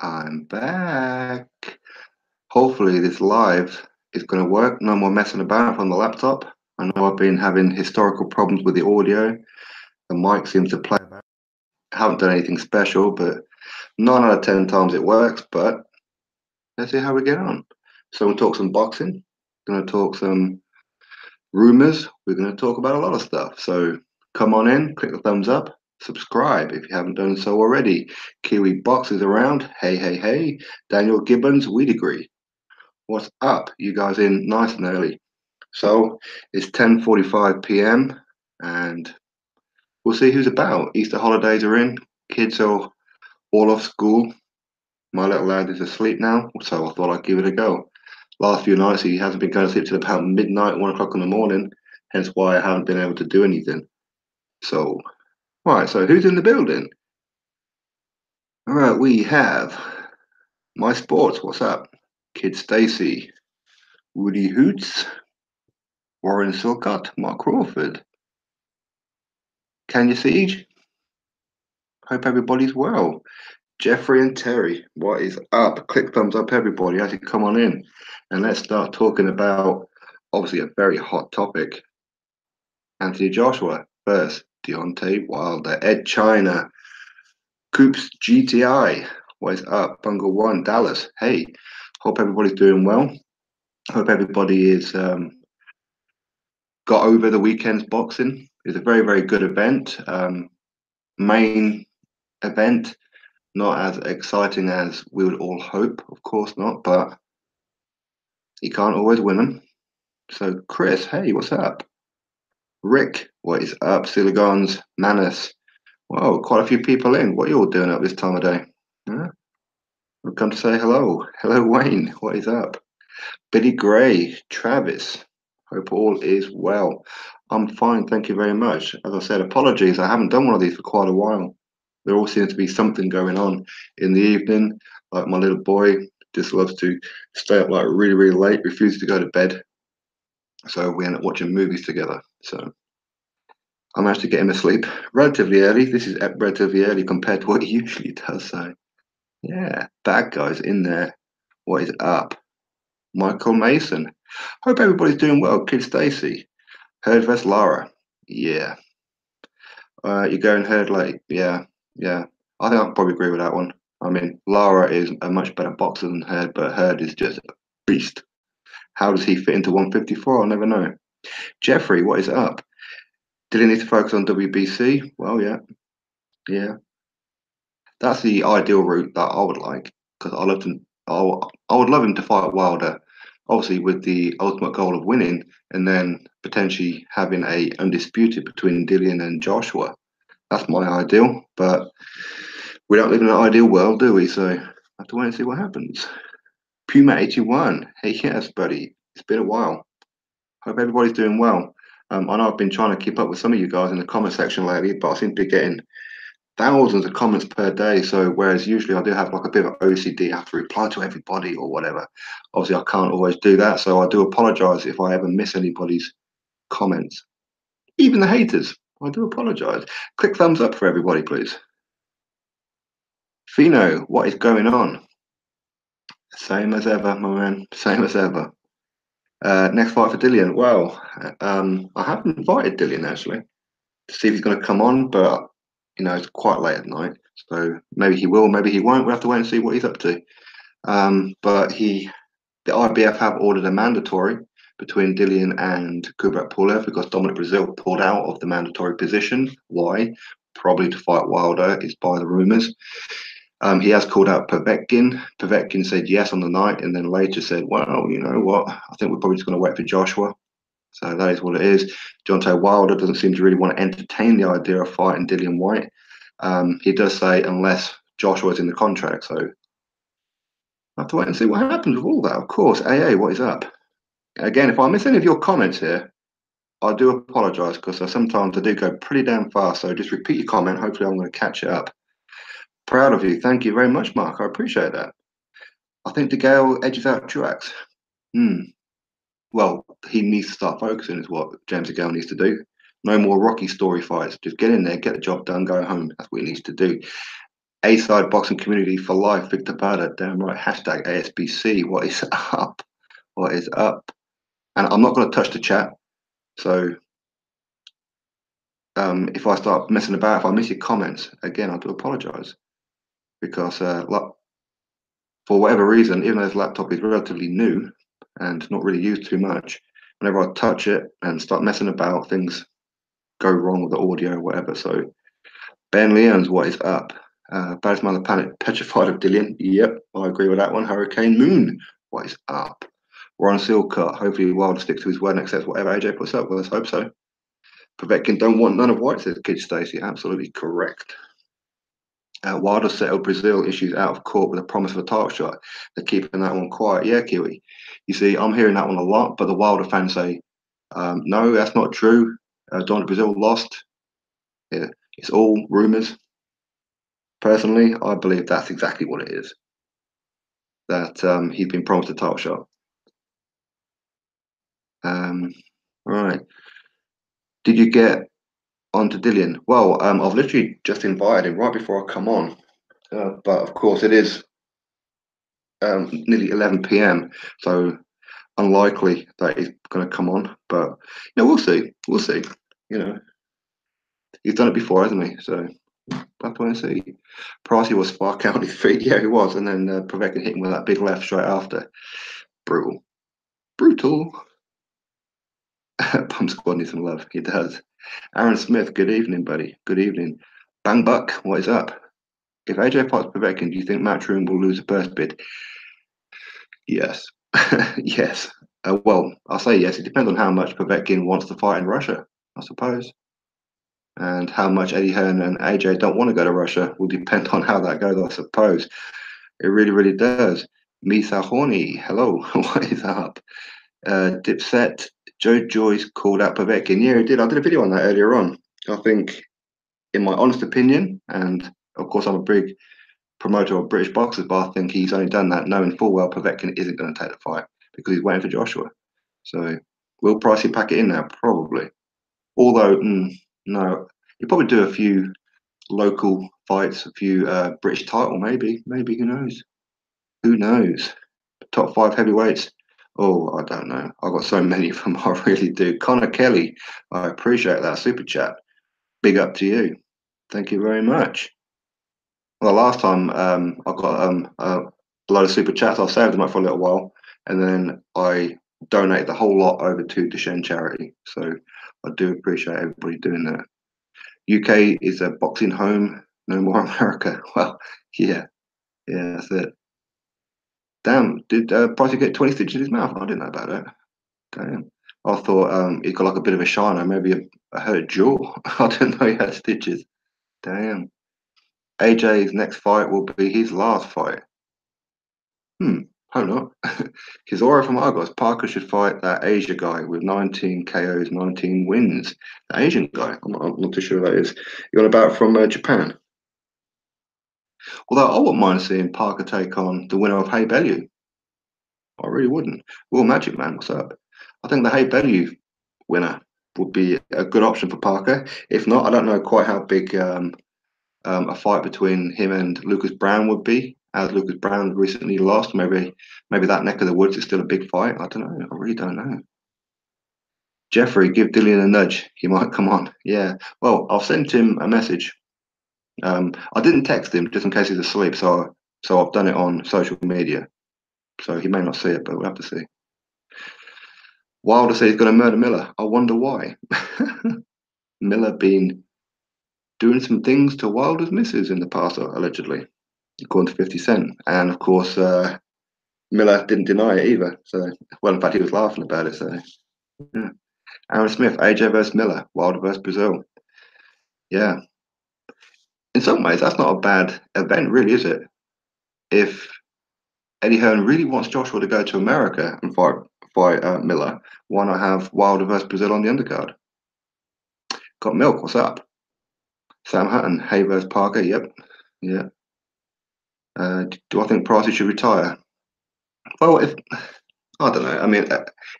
I'm back. Hopefully this live is going to work. No more messing about from the laptop. I know I've been having historical problems with the audio. The mic seems to play back. I haven't done anything special, but 9 out of 10 times it works. But let's see how we get on. So we'll talk some boxing. We're going to talk some rumors. We're going to talk about a lot of stuff. So come on in, click the thumbs up, subscribe if you haven't done so already. Kiwi Box is around. Hey, hey, hey. Daniel Gibbons, we agree. What's up? You guys in nice and early. So it's 10:45 p.m. and we'll see who's about. Easter holidays are in. Kids are all off school. My little lad is asleep now, so I thought I'd give it a go. Last few nights he hasn't been going to sleep till about midnight, 1 o'clock in the morning, hence why I haven't been able to do anything. So, right, so who's in the building? All right, we have My Sports, what's up? Kid Stacy, Woody Hoots, Warren Silcott, Mark Crawford, Kenya Siege. Hope everybody's well. Jeffrey and Terry, what is up? Click thumbs up, everybody, as you come on in. And let's start talking about, obviously, a very hot topic. Anthony Joshua first, Deontay Wilder, Ed China, Coops GTI, what is up? Bungle One, Dallas, hey, hope everybody's doing well. Hope everybody is got over the weekend's boxing. It's a very, very good event. Main event, not as exciting as we would all hope, of course not, but you can't always win them. So, Chris, hey, what's up? Rick, what is up? Siligons, Manus. Whoa, quite a few people in. What are you all doing up this time of day? Huh? We've come to say hello. Hello, Wayne. What is up? Billy Gray, Travis. Hope all is well. I'm fine, thank you very much. As I said, apologies. I haven't done one of these for quite a while. There all seems to be something going on in the evening. Like my little boy just loves to stay up like really, really late, refuses to go to bed. So we end up watching movies together. So I managed to get him asleep relatively early. This is relatively early compared to what he usually does. So yeah, bad guys in there. What is up? Michael Mason. Hope everybody's doing well. Kid Stacy. Heard vs Lara. Yeah. You go and Heard like, yeah. I think I'll probably agree with that one. I mean, Lara is a much better boxer than Heard, but Heard is just a beast. How does he fit into 154? I'll never know. Jeffrey, what is up? Did he need to focus on WBC? Well, yeah. That's the ideal route that I would like because I would love him to fight Wilder, obviously with the ultimate goal of winning, and then potentially having a undisputed between Dillian and Joshua. That's my ideal, but we don't live in an ideal world, do we? So I have to wait and see what happens. Puma81, hey, yes, buddy. It's been a while. Hope everybody's doing well. I know I've been trying to keep up with some of you guys in the comment section lately, but I seem to be getting thousands of comments per day. So whereas usually I do have like a bit of OCD, I have to reply to everybody or whatever. Obviously, I can't always do that. So I do apologize if I ever miss anybody's comments. Even the haters, I do apologize. Click thumbs up for everybody, please. Fino, what is going on? Same as ever, my man. Same as ever. Next fight for Dillian. Well, I haven't invited Dillian actually to see if he's going to come on, but it's quite late at night, so maybe he will, maybe he won't. We'll have to wait and see what he's up to. But the IBF have ordered a mandatory between Dillian and Kubrat Pulev because Dominic Brazil pulled out of the mandatory position. Why? Probably to fight Wilder, is by the rumors. He has called out Povetkin. Povetkin said yes on the night and then later said, well, you know what? I think we're probably just going to wait for Joshua. So that is what it is. Deontay Wilder doesn't seem to really want to entertain the idea of fighting Dillian White. He does say unless Joshua's in the contract. So I have to wait and see what happens with all that. Of course, AA, what is up? Again, if I miss any of your comments here, I do apologise because sometimes I do go pretty damn fast. So just repeat your comment. Hopefully I'm going to catch it up. Proud of you. Thank you very much, Mark. I appreciate that. I think DeGale edges out Truax. Well, he needs to start focusing is what James DeGale needs to do. No more Rocky story fights. Just get in there, get the job done, go home. That's what he needs to do. A-side boxing community for life. Victor Bada, damn right. Hashtag ASBC. What is up? What is up? And I'm not going to touch the chat. So if I start messing about, if I miss your comments, again, I do apologise because for whatever reason, even though this laptop is relatively new and not really used too much, whenever I touch it and start messing about, things go wrong with the audio or whatever. So Ben Leon's, what is up? Baddest man on the planet, petrified of Dillian. Yep, I agree with that one. Hurricane Moon, what is up? Ron Silcott, hopefully Wilder sticks to his word and accepts whatever AJ puts up. Well, let's hope so. Povetkin don't want none of White, says Kid Stacey. Absolutely correct. Wilder settled Brazil issues out of court with a promise of a title shot. They're keeping that one quiet. Yeah, Kiwi. You see, I'm hearing that one a lot, but the Wilder fans say, no, that's not true. Don Brazil lost. Yeah, it's all rumours. Personally, I believe that's exactly what it is. That he's been promised a title shot. Right. Did you get onto Dillian? Well, I've literally just invited him right before I come on. But of course, it is nearly 11 p.m. So unlikely that he's going to come on. But we'll see. We'll see. He's done it before, hasn't he? So I want to see. Pricey was spark out on his feet. Yeah, he was. And then Povetkin hit him with that big left straight after. Brutal. Brutal. Pump Squad needs some love. He does. Aaron Smith, good evening, buddy. Good evening. Bang Buck, what is up? If AJ fights Povetkin, do you think Matchroom will lose the first bid? Yes. Yes. Well, I'll say yes. It depends on how much Povetkin wants to fight in Russia, I suppose. And how much Eddie Hearn and AJ don't want to go to Russia will depend on how that goes, I suppose. It really, really does. Misa Horny, hello. What is up? Dipset, Joe Joyce called out Povetkin. Yeah, he did. I did a video on that earlier on. I think, in my honest opinion, and of course I'm a big promoter of British boxers, but I think he's only done that knowing full well Povetkin isn't going to take the fight because he's waiting for Joshua. So will Pricey pack it in now? Probably. Although, no, he'll probably do a few local fights, a few British title, maybe. Maybe, who knows? Who knows? Top 5 heavyweights. Oh, I don't know. I've got so many of them. I really do. Connor Kelly, I appreciate that super chat. Big up to you. Thank you very much. Well, last time I got a load of super chats. I saved them up for a little while, and then I donated the whole lot over to Duchenne charity. So I do appreciate everybody doing that. UK is a boxing home, no more America. Well, yeah, that's it. Damn, did Pricey get 20 stitches in his mouth? I didn't know about that. Damn. I thought he got like a bit of a shiner, maybe a hurt jaw. I didn't know he had stitches. Damn. AJ's next fight will be his last fight. Hope not. Kizora from Argos. Parker should fight that Asia guy with 19 KOs, 19 wins. The Asian guy. I'm not too sure who that is. You're on about from Japan. Although I wouldn't mind seeing Parker take on the winner of Hey Bellew. I really wouldn't. Well, Magic Man, what's up? I think the Hey Bellew winner would be a good option for Parker. If not, I don't know quite how big a fight between him and Lucas Brown would be. As Lucas Brown recently lost, maybe that neck of the woods is still a big fight. I don't know. I really don't know. Jeffrey, give Dillian a nudge. He might come on. Yeah. Well, I'll send him a message. I didn't text him just in case he's asleep, so I've done it on social media. So he may not see it, but we'll have to see. Wilder says he's going to murder Miller. I wonder why. Miller been doing some things to Wilder's missus in the past, allegedly, according to 50 Cent. And of course, Miller didn't deny it either. So, well, in fact, he was laughing about it. So, yeah. Aaron Smith, AJ versus Miller, Wilder versus Brazil. Yeah. In some ways, that's not a bad event, really, is it? If Eddie Hearn really wants Joshua to go to America and fight Miller, why not have Wilder versus Brazil on the undercard? Got milk, what's up? Sam Hutton, Hay versus Parker, yep. Yeah. Do I think Pricey should retire? Well, I don't know. I mean,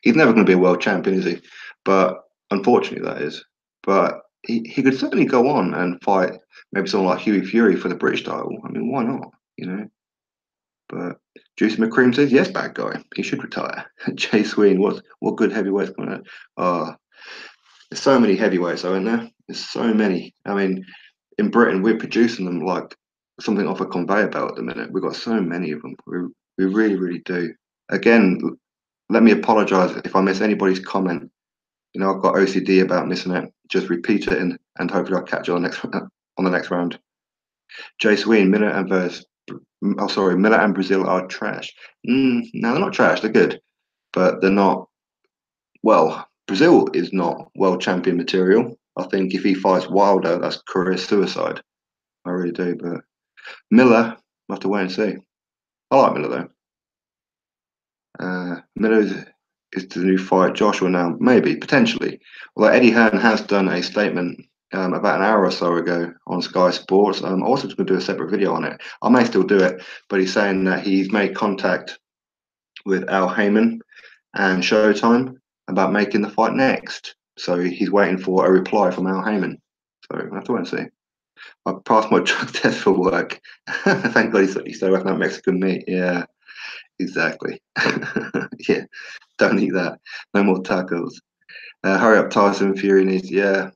he's never going to be a world champion, is he? But unfortunately, that is. But he could certainly go on and fight maybe someone like Hughie Fury for the British title. I mean, why not? You know. But Juicy McCream says yes, bad guy. He should retire. Jay Sween, what good heavyweights coming out? There's so many heavyweights, aren't there? There's so many. I mean, in Britain, we're producing them like something off a conveyor belt at the minute. We've got so many of them. We really, really do. Again, let me apologise if I miss anybody's comment. You know, I've got OCD about missing it. Just repeat it and hopefully I'll catch you on the next round. Jay Sween, Miller and Miller and Brazil are trash. No, they're not trash. They're good, but they're not. Well, Brazil is not world champion material. I think if he fights Wilder, that's career suicide. I really do. But Miller, we'll have to wait and see. I like Miller though. Miller is the new fight. Joshua now, maybe, potentially. Although Eddie Hearn has done a statement about an hour or so ago on Sky Sports. I also going to do a separate video on it. I may still do it, but he's saying that he's made contact with Al Heyman and Showtime about making the fight next. So he's waiting for a reply from Al Heyman. So we'll have to wait and see. I passed my drug test for work. Thank God he started working out Mexican meat. Yeah, exactly. Yeah, don't eat that. No more tacos. Hurry up, Tyson Fury needs. Yeah,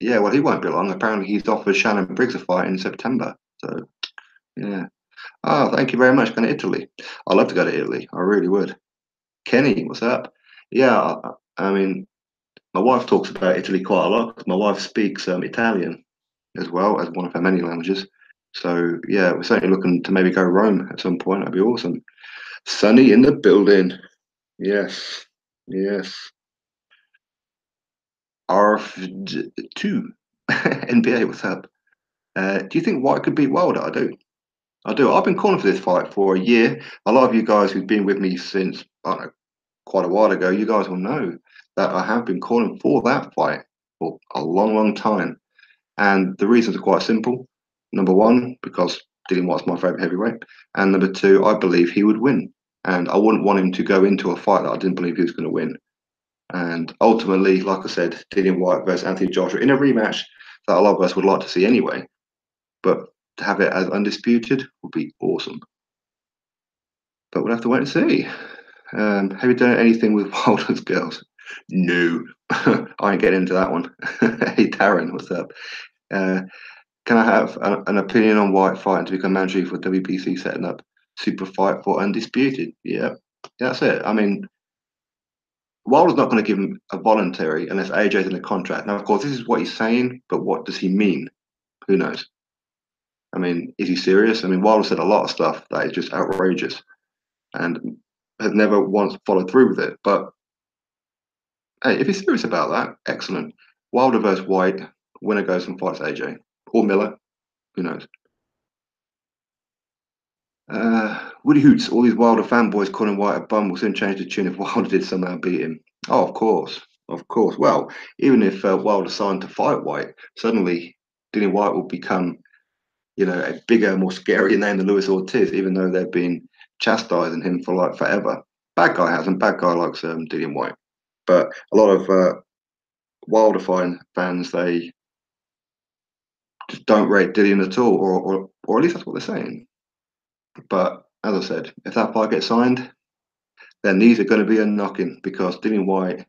yeah. Well, he won't be long. Apparently, he's offered Shannon Briggs a fight in September. So yeah. Oh, thank you very much. Going to Italy. I'd love to go to Italy. I really would. Kenny, what's up? Yeah, I mean, my wife talks about Italy quite a lot 'cause my wife speaks Italian as well as one of her many languages. So yeah, we're certainly looking to maybe go Rome at some point. That'd be awesome. Sunny in the building. Yes, yes. RF2 NBA. What's up? Do you think White could beat Wilder? I do. I do. I've been calling for this fight for a year. A lot of you guys who've been with me since I don't know quite a while ago, you guys will know that I have been calling for that fight for a long, long time. And the reasons are quite simple. Number one, because Dillian White's my favourite heavyweight. And number two, I believe he would win. And I wouldn't want him to go into a fight that I didn't believe he was going to win. And ultimately, like I said, Dillian White versus Anthony Joshua in a rematch that a lot of us would like to see anyway. But to have it as undisputed would be awesome. But we'll have to wait and see. Have you done anything with Wilder's girls? No, I ain't getting into that one. Hey, Darren, what's up? Uh, can I have an opinion on White fighting to become mandatory for WBC setting up super fight for undisputed? Yeah, that's it. I mean, Wilder's not going to give him a voluntary unless AJ's in the contract. Now, of course, this is what he's saying, but what does he mean? Who knows? I mean, is he serious? I mean, Wilder said a lot of stuff that is just outrageous and has never once followed through with it. But hey, if he's serious about that, excellent. Wilder versus White, winner goes and fights AJ or Miller. Who knows? Woody Hoots, all these Wilder fanboys calling White a bum will soon change the tune if Wilder did somehow beat him. Oh, of course. Of course. Well, even if Wilder signed to fight White, suddenly Dillian White will become, a bigger, more scary name than Luis Ortiz, even though they've been chastising him for like forever. Bad guy hasn't. Bad guy likes Dillian White. But a lot of Wilder fans, they just don't rate Dillian at all, or at least that's what they're saying. But as I said, if that fight gets signed, then these are going to be a knocking because Dillian White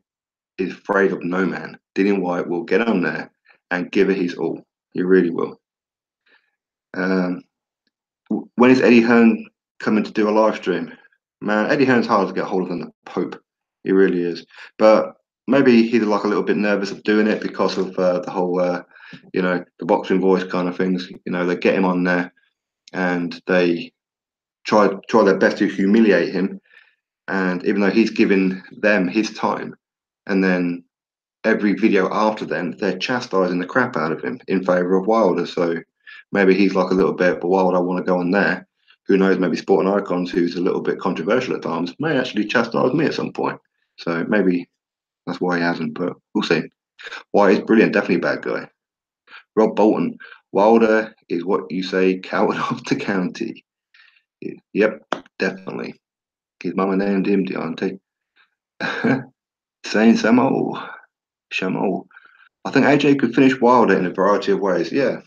is afraid of no man. Dillian White will get on there and give it his all. He really will. Um, when is Eddie Hearn coming to do a live stream? Man, Eddie Hearn's hard to get hold of than the Pope. He really is. But maybe he's like a little bit nervous of doing it because of the whole, the boxing voice kind of things. They get him on there and they try their best to humiliate him. And even though he's given them his time, and then every video after them, they're chastising the crap out of him in favour of Wilder. So maybe he's like a little bit, but why would I want to go on there? Who knows? Maybe Sporting Icons, who's a little bit controversial at times, may actually chastise me at some point. So maybe that's why he hasn't, but we'll see. Why he's brilliant, definitely a bad guy. Rob Bolton, Wilder is what you say, coward of the county. Yep, definitely. His mama named him Deontay. Saying Samo. Shamo. I think AJ could finish Wilder in a variety of ways. Yeah,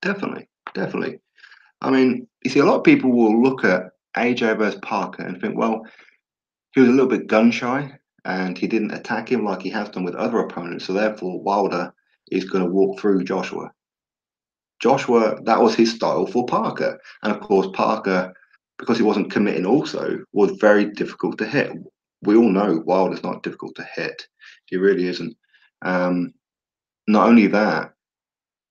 definitely, definitely. I mean, you see, a lot of people will look at AJ versus Parker and think, well, he was a little bit gun shy and he didn't attack him like he has done with other opponents. So therefore, Wilder is going to walk through Joshua. Joshua, that was his style for Parker. And of course, Parker, because he wasn't committing also, was very difficult to hit. We all know Wilder's not difficult to hit. He really isn't. Um, Not only that,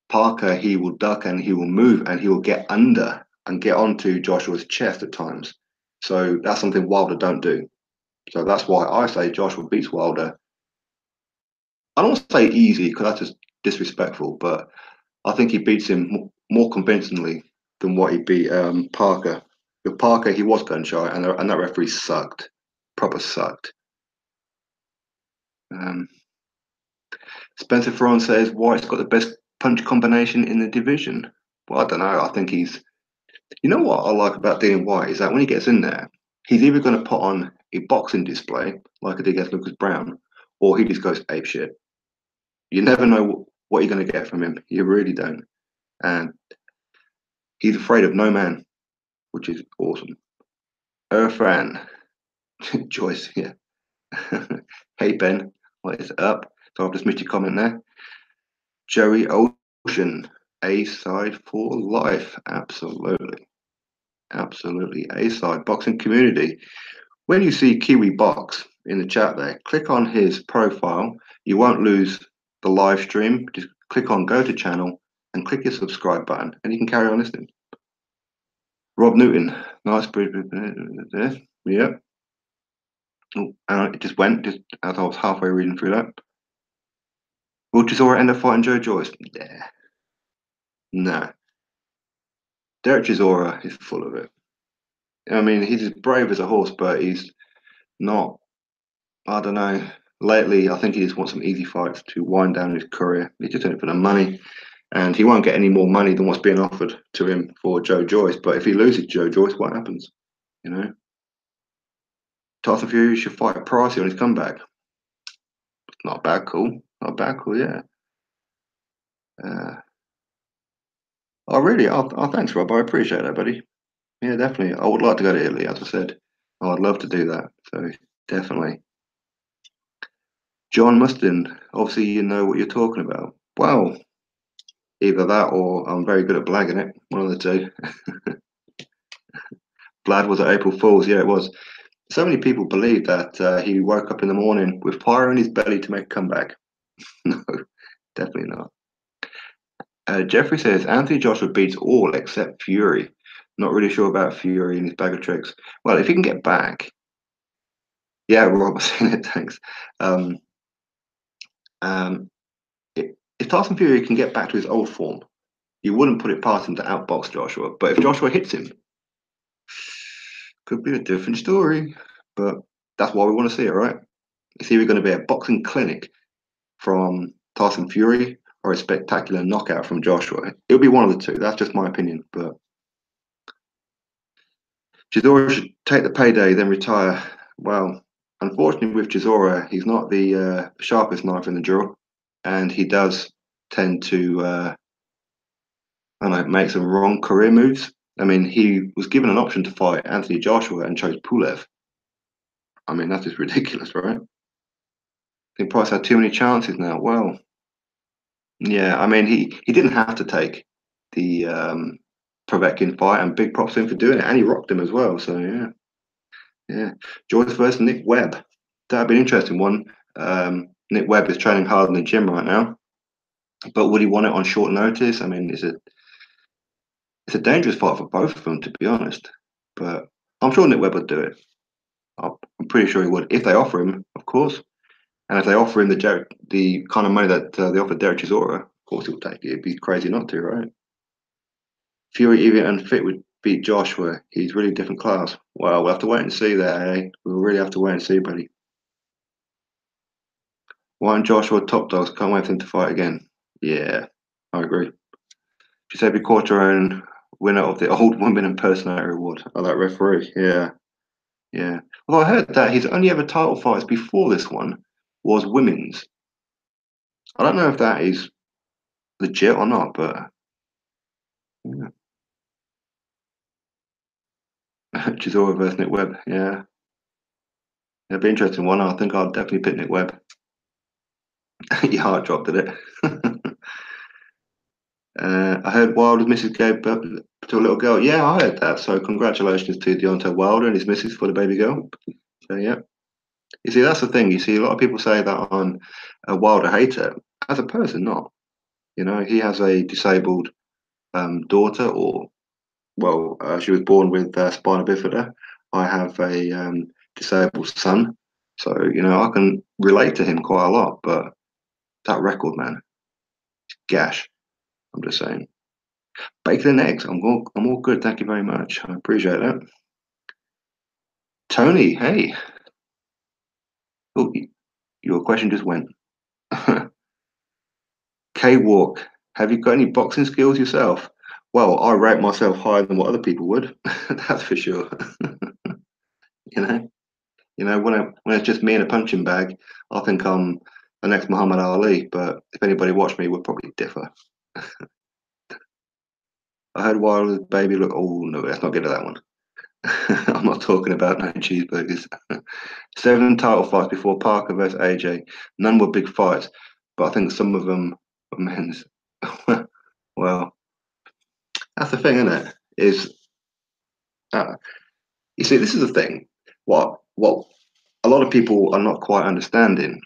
Parker, he will duck and he will move and he will get under and get onto Joshua's chest at times. So that's something Wilder don't do. So that's why I say Joshua beats Wilder. I don't want to say easy because that's just disrespectful, but I think he beats him more convincingly than what he beat Parker. With Parker, he was gun shy, and that referee sucked, proper sucked. Um, Spencer Ferron says White's got the best punch combination in the division. Well, I don't know. I think he's. You know what I like about Dillian White is that when he gets in there, he's either going to put on a boxing display like he did against Lucas Brown, or he just goes ape shit. You never know what you're going to get from him. You really don't. And he's afraid of no man, which is awesome. Irfan, Joyce, yeah. Hey Ben, what is up? So I've just missed your comment there. Joey Ocean, A side for life. Absolutely. Absolutely. A side boxing community. When you see Kiwi Box in the chat there, click on his profile. You won't lose the live stream. Just click on go to channel and click your subscribe button and you can carry on listening. Rob Newton, nice. Yeah. Oh, and it just went just as I was halfway reading through that. Will Chisora end up fighting Joe Joyce? Yeah. No. Derek Chisora is full of it. I mean, he's as brave as a horse, but he's not. I don't know. Lately, I think he just wants some easy fights to wind down his career. He's just in it for the money, and he won't get any more money than what's being offered to him for Joe Joyce. But if he loses Joe Joyce, what happens? You know, Tyson Fury should fight Pricey on his comeback. Not a bad call. Not a bad call. Yeah. Uh, oh, really? Oh, thanks, Rob. I appreciate that, buddy. Yeah, definitely. I would like to go to Italy, as I said. I'd love to do that. So definitely. John Mustin, obviously you know what you're talking about. Well, either that or I'm very good at blagging it. One of the two. Blad was at April Fool's. Yeah, it was. So many people believe that he woke up in the morning with fire in his belly to make a comeback. No, definitely not. Jeffrey says Anthony Joshua beats all except Fury. Not really sure about Fury and his bag of tricks. Well, if he can get back, yeah, Rob was saying it. Thanks. Um, um, if Tyson Fury can get back to his old form, you wouldn't put it past him to outbox Joshua. But if Joshua hits him, could be a different story. But that's why we want to see it, right? It's either going to be a boxing clinic from Tyson Fury or a spectacular knockout from Joshua. It'll be one of the two. That's just my opinion. But Chisora should take the payday, then retire. Well, unfortunately, with Chisora, he's not the sharpest knife in the drawer, and he does tend to, I don't know, make some wrong career moves. I mean, he was given an option to fight Anthony Joshua and chose Pulev. I mean, that is ridiculous, right? I think Price had too many chances now. Well, yeah, I mean, he didn't have to take the Povetkin fight, and big props to him for doing it, and he rocked him as well. So yeah, yeah. Joyce versus Nick Webb. That'd be an interesting one. Nick Webb is training hard in the gym right now, but would he want it on short notice? I mean, it's a dangerous fight for both of them, to be honest. But I'm sure Nick Webb would do it. I'm pretty sure he would if they offer him, of course. And if they offer him the kind of money that they offered Derek Chisora, of course he'll take it. It'd be crazy not to, right? Fury, even unfit, would beat Joshua. He's really different class. Well, we'll have to wait and see there, eh? We'll really have to wait and see, buddy. Why aren't Joshua top dogs? Can't wait for him to fight again. Yeah, I agree. Giuseppe Corterone, winner of the Old Woman Impersonator Award. Oh, that referee. Yeah, yeah. Well, I heard that his only ever title fights before this one was women's. I don't know if that is legit or not, but yeah. Chisora versus Nick Webb. Yeah, it'd be an interesting one. I think I'll definitely pick Nick Webb. Your heart dropped at it. I heard Wilder's missus gave birth to a little girl. Yeah, I heard that. So congratulations to Deontay Wilder and his missus for the baby girl. So yeah, you see that's the thing. You see a lot of people say that on a Wilder hater. As a person, not. You know, he has a disabled daughter, or she was born with spina bifida. I have a disabled son, so you know I can relate to him quite a lot. But that record, man, gash. I'm just saying. Bacon and eggs. I'm all good. Thank you very much. I appreciate that. Tony, hey. Oh, your question just went. K Walk. Have you got any boxing skills yourself? Well, I rate myself higher than what other people would. That's for sure. You know, when it's just me in a punching bag, I think I'm the next Muhammad Ali. But if anybody watched me, would probably differ. I heard Wilder's baby look. Oh no, let's not get to that one. I'm not talking about no cheeseburgers. 7 title fights before Parker versus AJ. None were big fights, but I think some of them were men's. Well, that's the thing, isn't it? Is uh, you see, this is the thing. What a lot of people are not quite understanding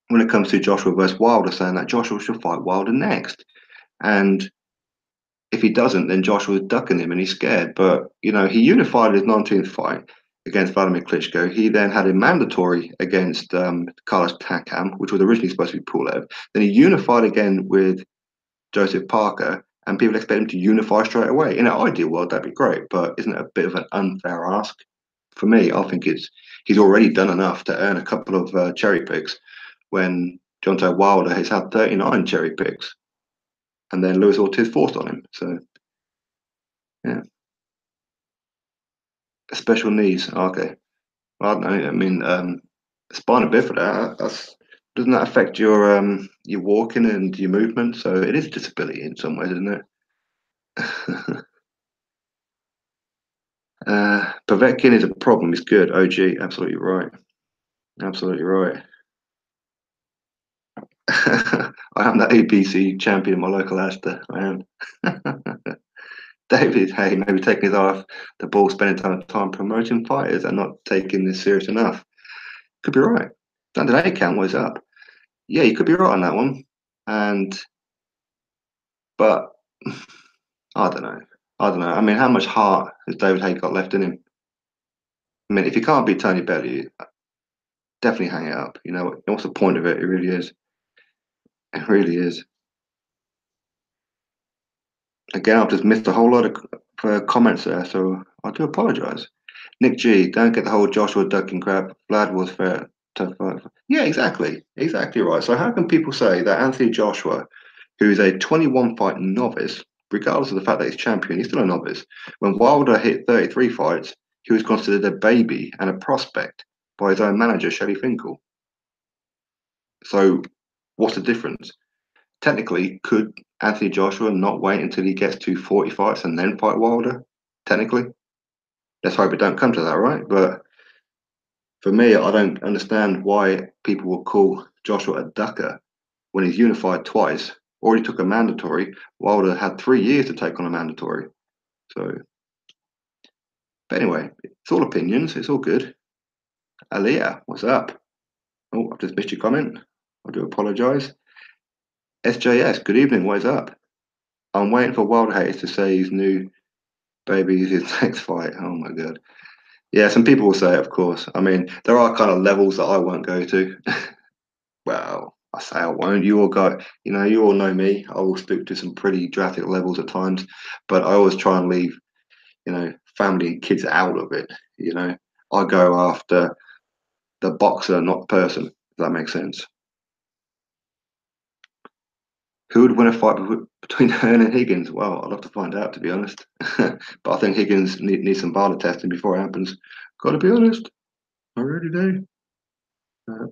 when it comes to Joshua versus Wilder, saying that Joshua should fight Wilder next, and if he doesn't, then Joshua's ducking him and he's scared. But you know, he unified his 19th fight against Vladimir Klitschko. He then had a mandatory against Carlos Takam, which was originally supposed to be Pulev. Then he unified again with Joseph Parker, and people expect him to unify straight away. In an ideal world, that'd be great, but isn't it a bit of an unfair ask? For me, I think he's already done enough to earn a couple of cherry picks when Deontay Wilder has had 39 cherry picks, and then Luis Ortiz forced on him. So yeah, special needs. Okay, well, I don't know. I mean, spina bifida. Doesn't that affect your walking and your movement? So it is a disability in some ways, isn't it? Povetkin is a problem. He's good. OG, absolutely right. Absolutely right. I am the ABC champion in my local Asda. I am. David, hey, maybe taking his eye off the ball, spending time promoting fighters and not taking this serious enough. Could be right. Standard 8 count was up. Yeah, you could be right on that one. And but I don't know. I don't know. I mean, how much heart has David Haye got left in him? I mean, if you can't beat Tony Bellew, definitely hang it up. You know, what's the point of it? It really is. It really is. Again, I've just missed a whole lot of comments there, so I do apologise. Nick G, don't get the whole Joshua ducking crap. Vlad was fair. To fight. Yeah, exactly. Exactly right. So, how can people say that Anthony Joshua, who is a 21 fight novice, regardless of the fact that he's champion, he's still a novice? When Wilder hit 33 fights, he was considered a baby and a prospect by his own manager, Shelley Finkel. So, what's the difference? Technically, could Anthony Joshua not wait until he gets to 40 fights and then fight Wilder? Technically, let's hope it don't come to that, right? But for me, I don't understand why people will call Joshua a ducker when he's unified twice. Already took a mandatory. Wilder had 3 years to take on a mandatory. So, but anyway, it's all opinions. It's all good. Aliyah, what's up? Oh, I've just missed your comment. I do apologise. SJS, good evening. What is up? I'm waiting for Wild Haters to say his new baby is his next fight. Oh my god. Yeah, some people will say it, of course. I mean, there are kind of levels that I won't go to. Well, I say I won't. You all go, you all know me. I will speak to some pretty drastic levels at times, but I always try and leave, family and kids out of it. You know, I go after the boxer, not the person, if that makes sense. Who would win a fight between Hearn and Higgins? Well, I'd love to find out, to be honest. But I think Higgins needs some BARDA testing before it happens. Got to be honest. I really do.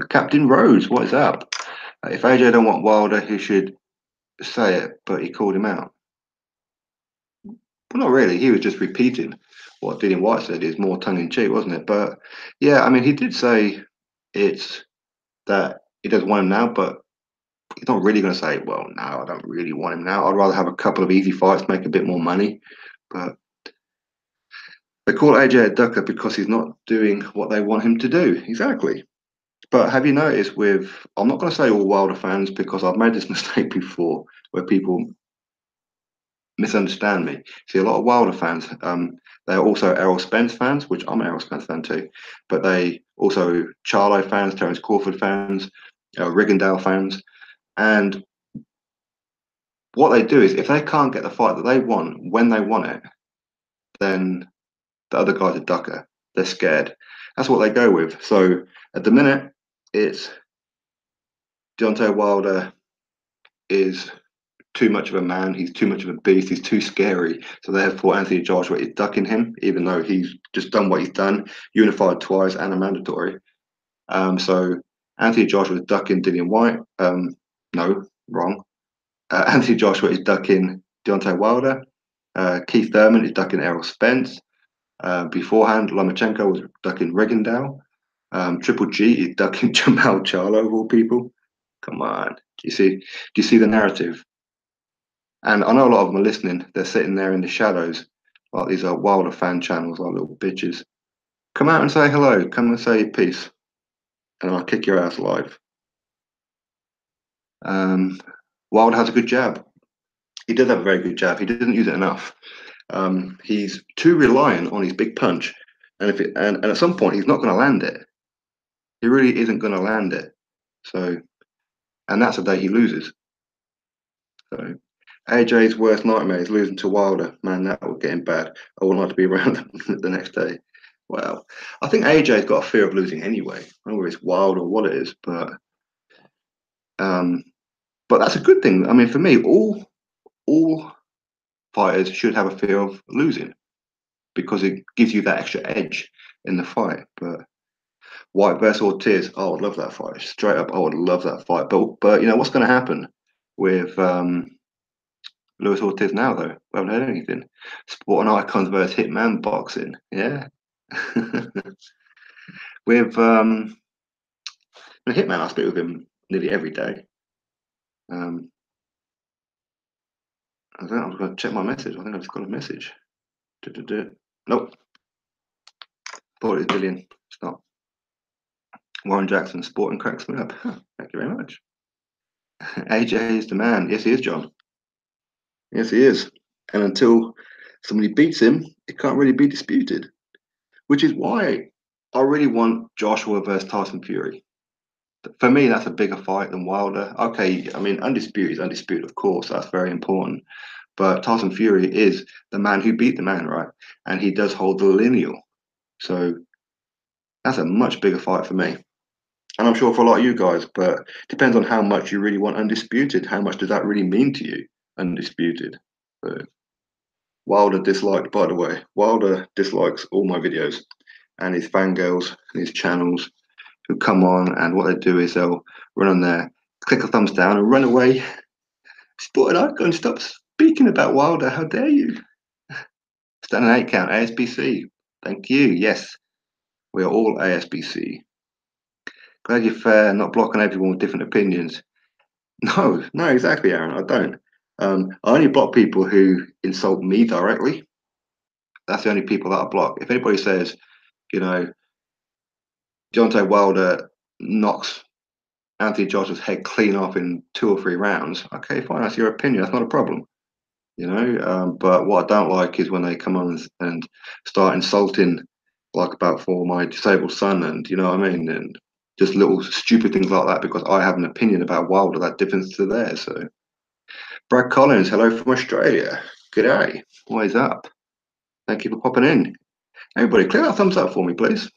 Captain Rose, what is up? If AJ don't want Wilder, he should say it, but he called him out. Well, not really. He was just repeating what Dillian White said. Is more tongue in cheek, wasn't it? But yeah, I mean, he did say it's that he doesn't want him now, but he's not really going to say, well, no, I don't really want him now. I'd rather have a couple of easy fights, make a bit more money. But they call AJ a ducker because he's not doing what they want him to do. Exactly. But have you noticed with, I'm not going to say all Wilder fans because I've made this mistake before where people misunderstand me. See, a lot of Wilder fans, they're also Errol Spence fans, which I'm an Errol Spence fan too, but they also Charlo fans, Terence Crawford fans, Rigondeaux fans. And what they do is if they can't get the fight that they want when they want it, then the other guy's a ducker. They're scared. That's what they go with. So at the minute, it's Deontay Wilder is too much of a man. He's too much of a beast. He's too scary. So therefore, Anthony Joshua is ducking him, even though he's just done what he's done, unified twice and a mandatory. So Anthony Joshua is ducking Dillian White. No, wrong. Anthony Joshua is ducking Deontay Wilder. Keith Thurman is ducking Errol Spence. Beforehand, Lomachenko was ducking Rigondeaux. Triple G is ducking Jamal Charlo of all people. Come on, do you see the narrative? And I know a lot of them are listening. They're sitting there in the shadows, like these are Wilder fan channels, like little bitches. Come out and say hello. Come and say your piece, and I'll kick your ass live. Wilder has a good jab. He does have a very good jab. He doesn't use it enough. He's too reliant on his big punch, and at some point he's not going to land it. He really isn't going to land it. So, and that's the day he loses. So, AJ's worst nightmare is losing to Wilder. Man, that would get him bad. I wouldn't like to be around the next day. Well, I think AJ's got a fear of losing anyway. I don't know whether it's wild or what it is, but that's a good thing. I mean, for me, all fighters should have a fear of losing because it gives you that extra edge in the fight. But White versus Ortiz, oh, I would love that fight. Straight up, I would love that fight. But you know what's going to happen with Luis Ortiz now, though? We haven't heard anything. Sporting Icons versus Hitman boxing. Yeah. with Hitman, I speak with him nearly every day. I don't know, I'm going to check my message. I think I just got a message. Nope. Thought it was Dillian. It's not. Warren Jackson, sporting cracks me up. Thank you very much. AJ is the man. Yes, he is, John. Yes, he is. And until somebody beats him, it can't really be disputed. Which is why I really want Joshua versus Tyson Fury. For me, that's a bigger fight than Wilder. Okay, I mean, undisputed is undisputed, of course. That's very important. But Tyson Fury is the man who beat the man, right? And he does hold the lineal. So that's a much bigger fight for me. And I'm sure for a lot of you guys, but it depends on how much you really want undisputed. How much does that really mean to you, undisputed? But Wilder disliked, by the way. Wilder dislikes all my videos and his fangirls and his channels who come on, and what they do is they'll run on there, click a thumbs down and run away. Spotted Icon, stop speaking about Wilder. How dare you? Standing 8 count, ASBC. Thank you. Yes, we are all ASBC. Glad you're fair, not blocking everyone with different opinions. No, exactly, Aaron. I don't. I only block people who insult me directly. That's the only people that I block. If anybody says, you know, Deontay Wilder knocks Anthony Joshua's head clean off in 2 or 3 rounds, okay, fine, that's your opinion. That's not a problem. But what I don't like is when they come on and start insulting, like about for my disabled son, and you know what I mean, and just little stupid things like that because I have an opinion about Wilder that differs to theirs. So, Brad Collins, hello from Australia. G'day. What is up? Thank you for popping in. Everybody, click that thumbs up for me, please.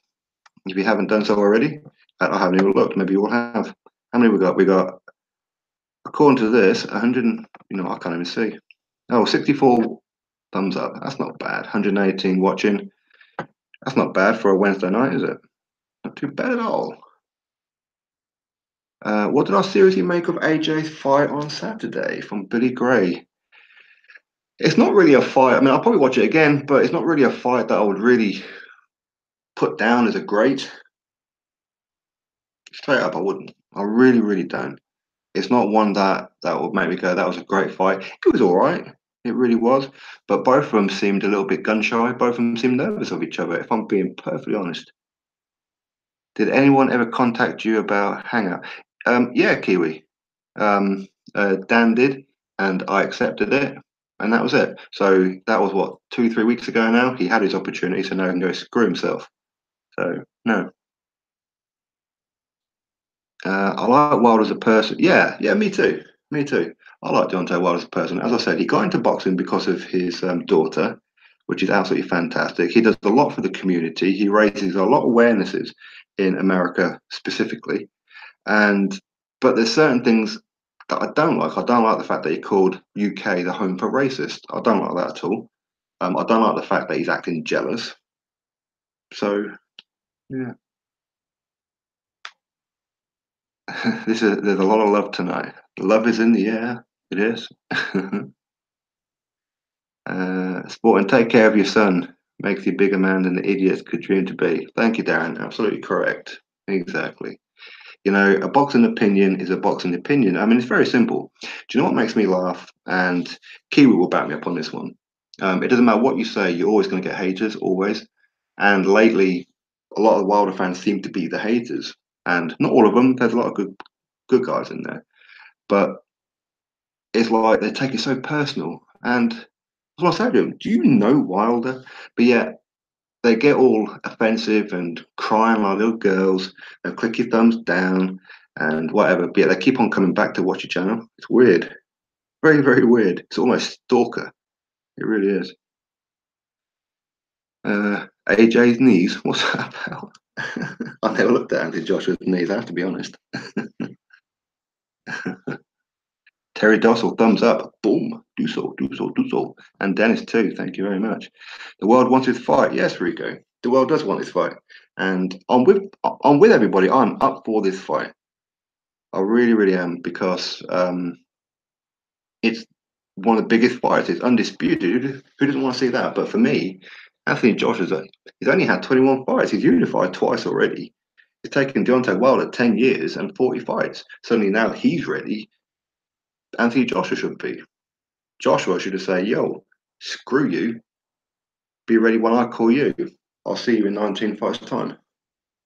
If you haven't done so already, I haven't even looked. Maybe you all have. How many we got? We got, according to this, 100. I can't even see. Oh, 64 thumbs up. That's not bad. 118 watching. That's not bad for a Wednesday night, is it? Not too bad at all. What did I seriously make of AJ's fight on Saturday from Billy Gray? It's not really a fight. I mean, I'll probably watch it again, but it's not really a fight that I would really put down as a great. Straight up, I wouldn't. I really, really don't. It's not one that would make me go, "That was a great fight." It was all right. It really was. But both of them seemed a little bit gun shy. Both of them seemed nervous of each other. If I'm being perfectly honest. Did anyone ever contact you about Hangout? Yeah, Kiwi. Dan did, and I accepted it, and that was it. So that was what 2, 3 weeks ago now. He had his opportunity, so now he can go screw himself. So no, I like Wild as a person. Yeah, yeah, me too. Me too. I like Deontay Wild as a person. As I said, he got into boxing because of his daughter, which is absolutely fantastic. He does a lot for the community. He raises a lot of awarenesses in America specifically. And but there's certain things that I don't like. I don't like the fact that he called UK the home for racist. I don't like that at all. I don't like the fact that he's acting jealous. So yeah, there's a lot of love tonight. Love is in the air. It is. Sport and take care of your son. Makes you a bigger man than the idiots could dream to be. Thank you, Darren. Absolutely correct. Exactly. You know, a boxing opinion is a boxing opinion. I mean, it's very simple. Do you know what makes me laugh? And Kiwi will back me up on this one. It doesn't matter what you say, you're always going to get haters, always. And lately, a lot of the Wilder fans seem to be the haters, and not all of them. There's a lot of good guys in there, but it's like they take it so personal. And that's what I said to him. Do you know Wilder? But yeah, they get all offensive and crying like little girls and click your thumbs down and whatever. But yeah, they keep on coming back to watch your channel. It's weird. Very, very weird. It's almost stalker. It really is. AJ's knees. What's that about? I never looked at Anthony Joshua's knees, I have to be honest. Terry Dossel, thumbs up. Boom. Do so, do so, do so. And Dennis too. Thank you very much. The world wants his fight. Yes, Rico. The world does want this fight. And I'm with everybody. I'm up for this fight. I really, really am because it's one of the biggest fights. It's undisputed. Who doesn't want to see that? But for me, Anthony Joshua, he's only had 21 fights. He's unified twice already. It's taken Deontay Wilder 10 years and 40 fights. Suddenly now he's ready. Anthony Joshua should be. Joshua should have said, yo, screw you. Be ready when I call you. I'll see you in 19 fights' time.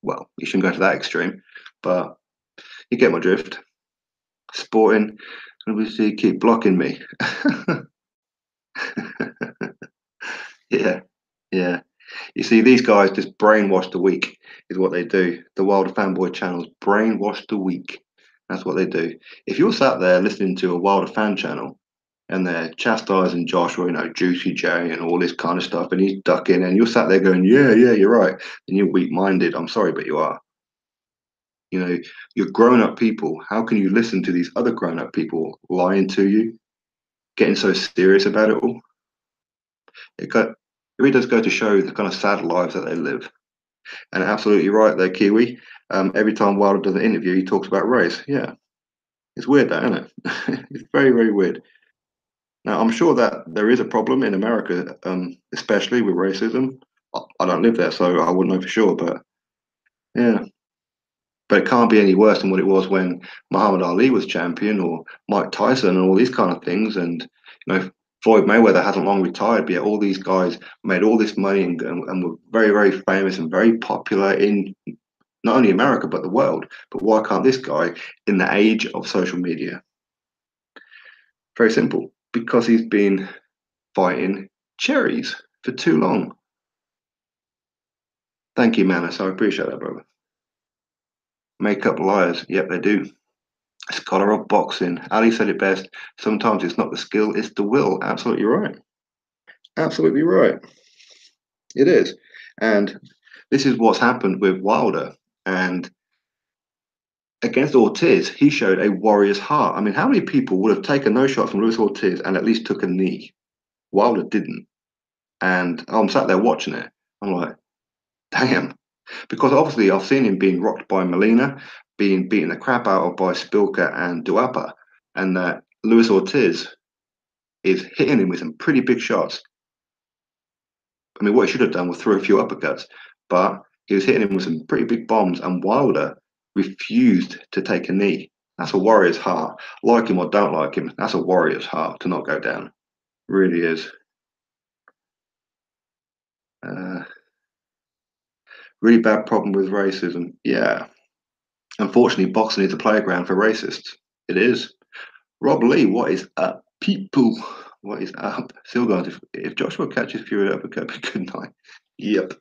Well, you shouldn't go to that extreme, but you get my drift. Sporting, and we see keep blocking me. Yeah, yeah. You see, these guys just brainwash the weak, is what they do. The Wilder Fanboy channels brainwash the weak. That's what they do. If you're sat there listening to a Wilder fan channel and they're chastising Joshua, Juicy J and all this kind of stuff, and he's ducking, and you're sat there going, yeah, yeah, you're right, and you're weak minded. I'm sorry, but you are. You're grown up people. How can you listen to these other grown up people lying to you, getting so serious about it all? It really does go to show the kind of sad lives that they live. And absolutely right there, Kiwi. Every time Wilder does an interview, he talks about race. Yeah, it's weird, that, isn't it? It's very, very weird. Now, I'm sure that there is a problem in America, especially with racism. I don't live there, so I wouldn't know for sure. But yeah, but it can't be any worse than what it was when Muhammad Ali was champion, or Mike Tyson, and all these kind of things. And Floyd Mayweather hasn't long retired, but yet all these guys made all this money and were very, very famous and very popular in not only America but the world. But why can't this guy, in the age of social media? Very simple, because he's been fighting cherries for too long. Thank you, Manus. I appreciate that, brother. Make up liars. Yep, they do. Scholar of boxing. Ali said it best. Sometimes it's not the skill, it's the will. Absolutely right. Absolutely right. It is. And this is what's happened with Wilder. And against Ortiz, he showed a warrior's heart. I mean, how many people would have taken no shot from Luis Ortiz and at least took a knee? Wilder didn't. And I'm sat there watching it. I'm like, damn. Because obviously I've seen him being rocked by Molina, being beaten the crap out of by Spilka and Duapa, and that Luis Ortiz is hitting him with some pretty big shots. I mean, what he should have done was throw a few uppercuts, but he was hitting him with some pretty big bombs, and Wilder refused to take a knee. That's a warrior's heart. Like him or don't like him, that's a warrior's heart to not go down. Really is. Uh, really bad problem with racism. Yeah. Unfortunately, boxing is a playground for racists. It is. Rob Lee, what is up, people? What is up? Still going. If Joshua catches Fury at uppercut, be good night. Yep,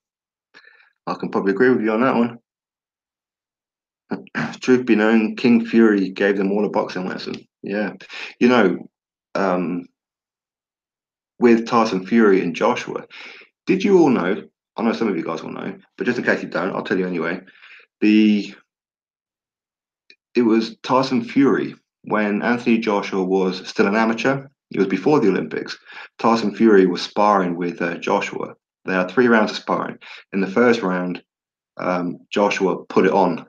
I can probably agree with you on that one. Truth be known, King Fury gave them all a boxing lesson. Yeah, you know, um, with Tyson Fury and Joshua, did you all know? I know some of you guys will know, but just in case you don't, I'll tell you anyway. The It was Tyson Fury when Anthony Joshua was still an amateur. It was before the Olympics. Tyson Fury was sparring with Joshua. They had 3 rounds of sparring. In the first round, Joshua put it on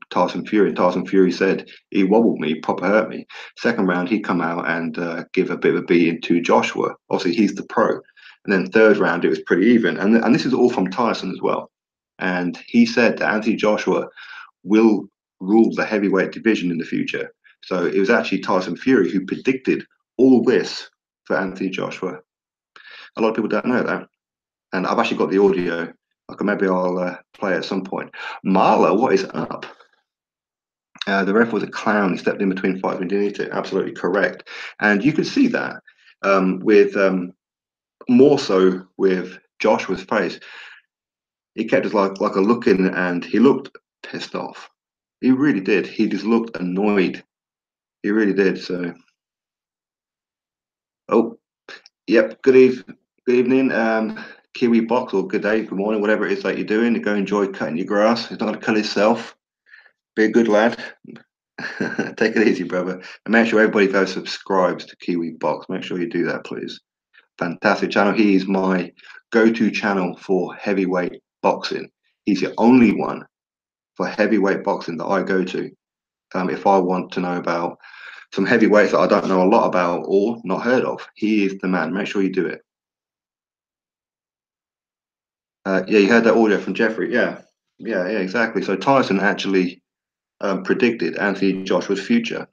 Tyson Fury. Tyson Fury said he wobbled me, proper hurt me. Second round, he come out and give a bit of a beating to Joshua. Obviously, he's the pro. And then third round, it was pretty even. And this is all from Tyson as well. And he said that Anthony Joshua will rule the heavyweight division in the future. So it was actually Tyson Fury who predicted all this for Anthony Joshua. A lot of people don't know that. And I've actually got the audio. Maybe I'll play at some point. Marla, what is up? The ref was a clown. He stepped in between fights when he didn't need to. Absolutely correct. And you could see that with more so with Joshua's face. He kept just like a look in, and he looked pissed off. He really did. He just looked annoyed. He really did. So, oh, yep. Good evening, Kiwi Box, or good day, good morning, whatever it is that you're doing. Go enjoy cutting your grass. He's not going to cut himself. Be a good lad. Take it easy, brother, and make sure everybody goes subscribes to Kiwi Box. Make sure you do that, please. Fantastic channel. He is my go-to channel for heavyweight boxing. He's the only one for heavyweight boxing that I go to. If I want to know about some heavyweights that I don't know a lot about or not heard of, he is the man. Make sure you do it. Yeah, you heard that audio from Jeffrey. Yeah, exactly. So Tyson actually predicted Anthony Joshua's future,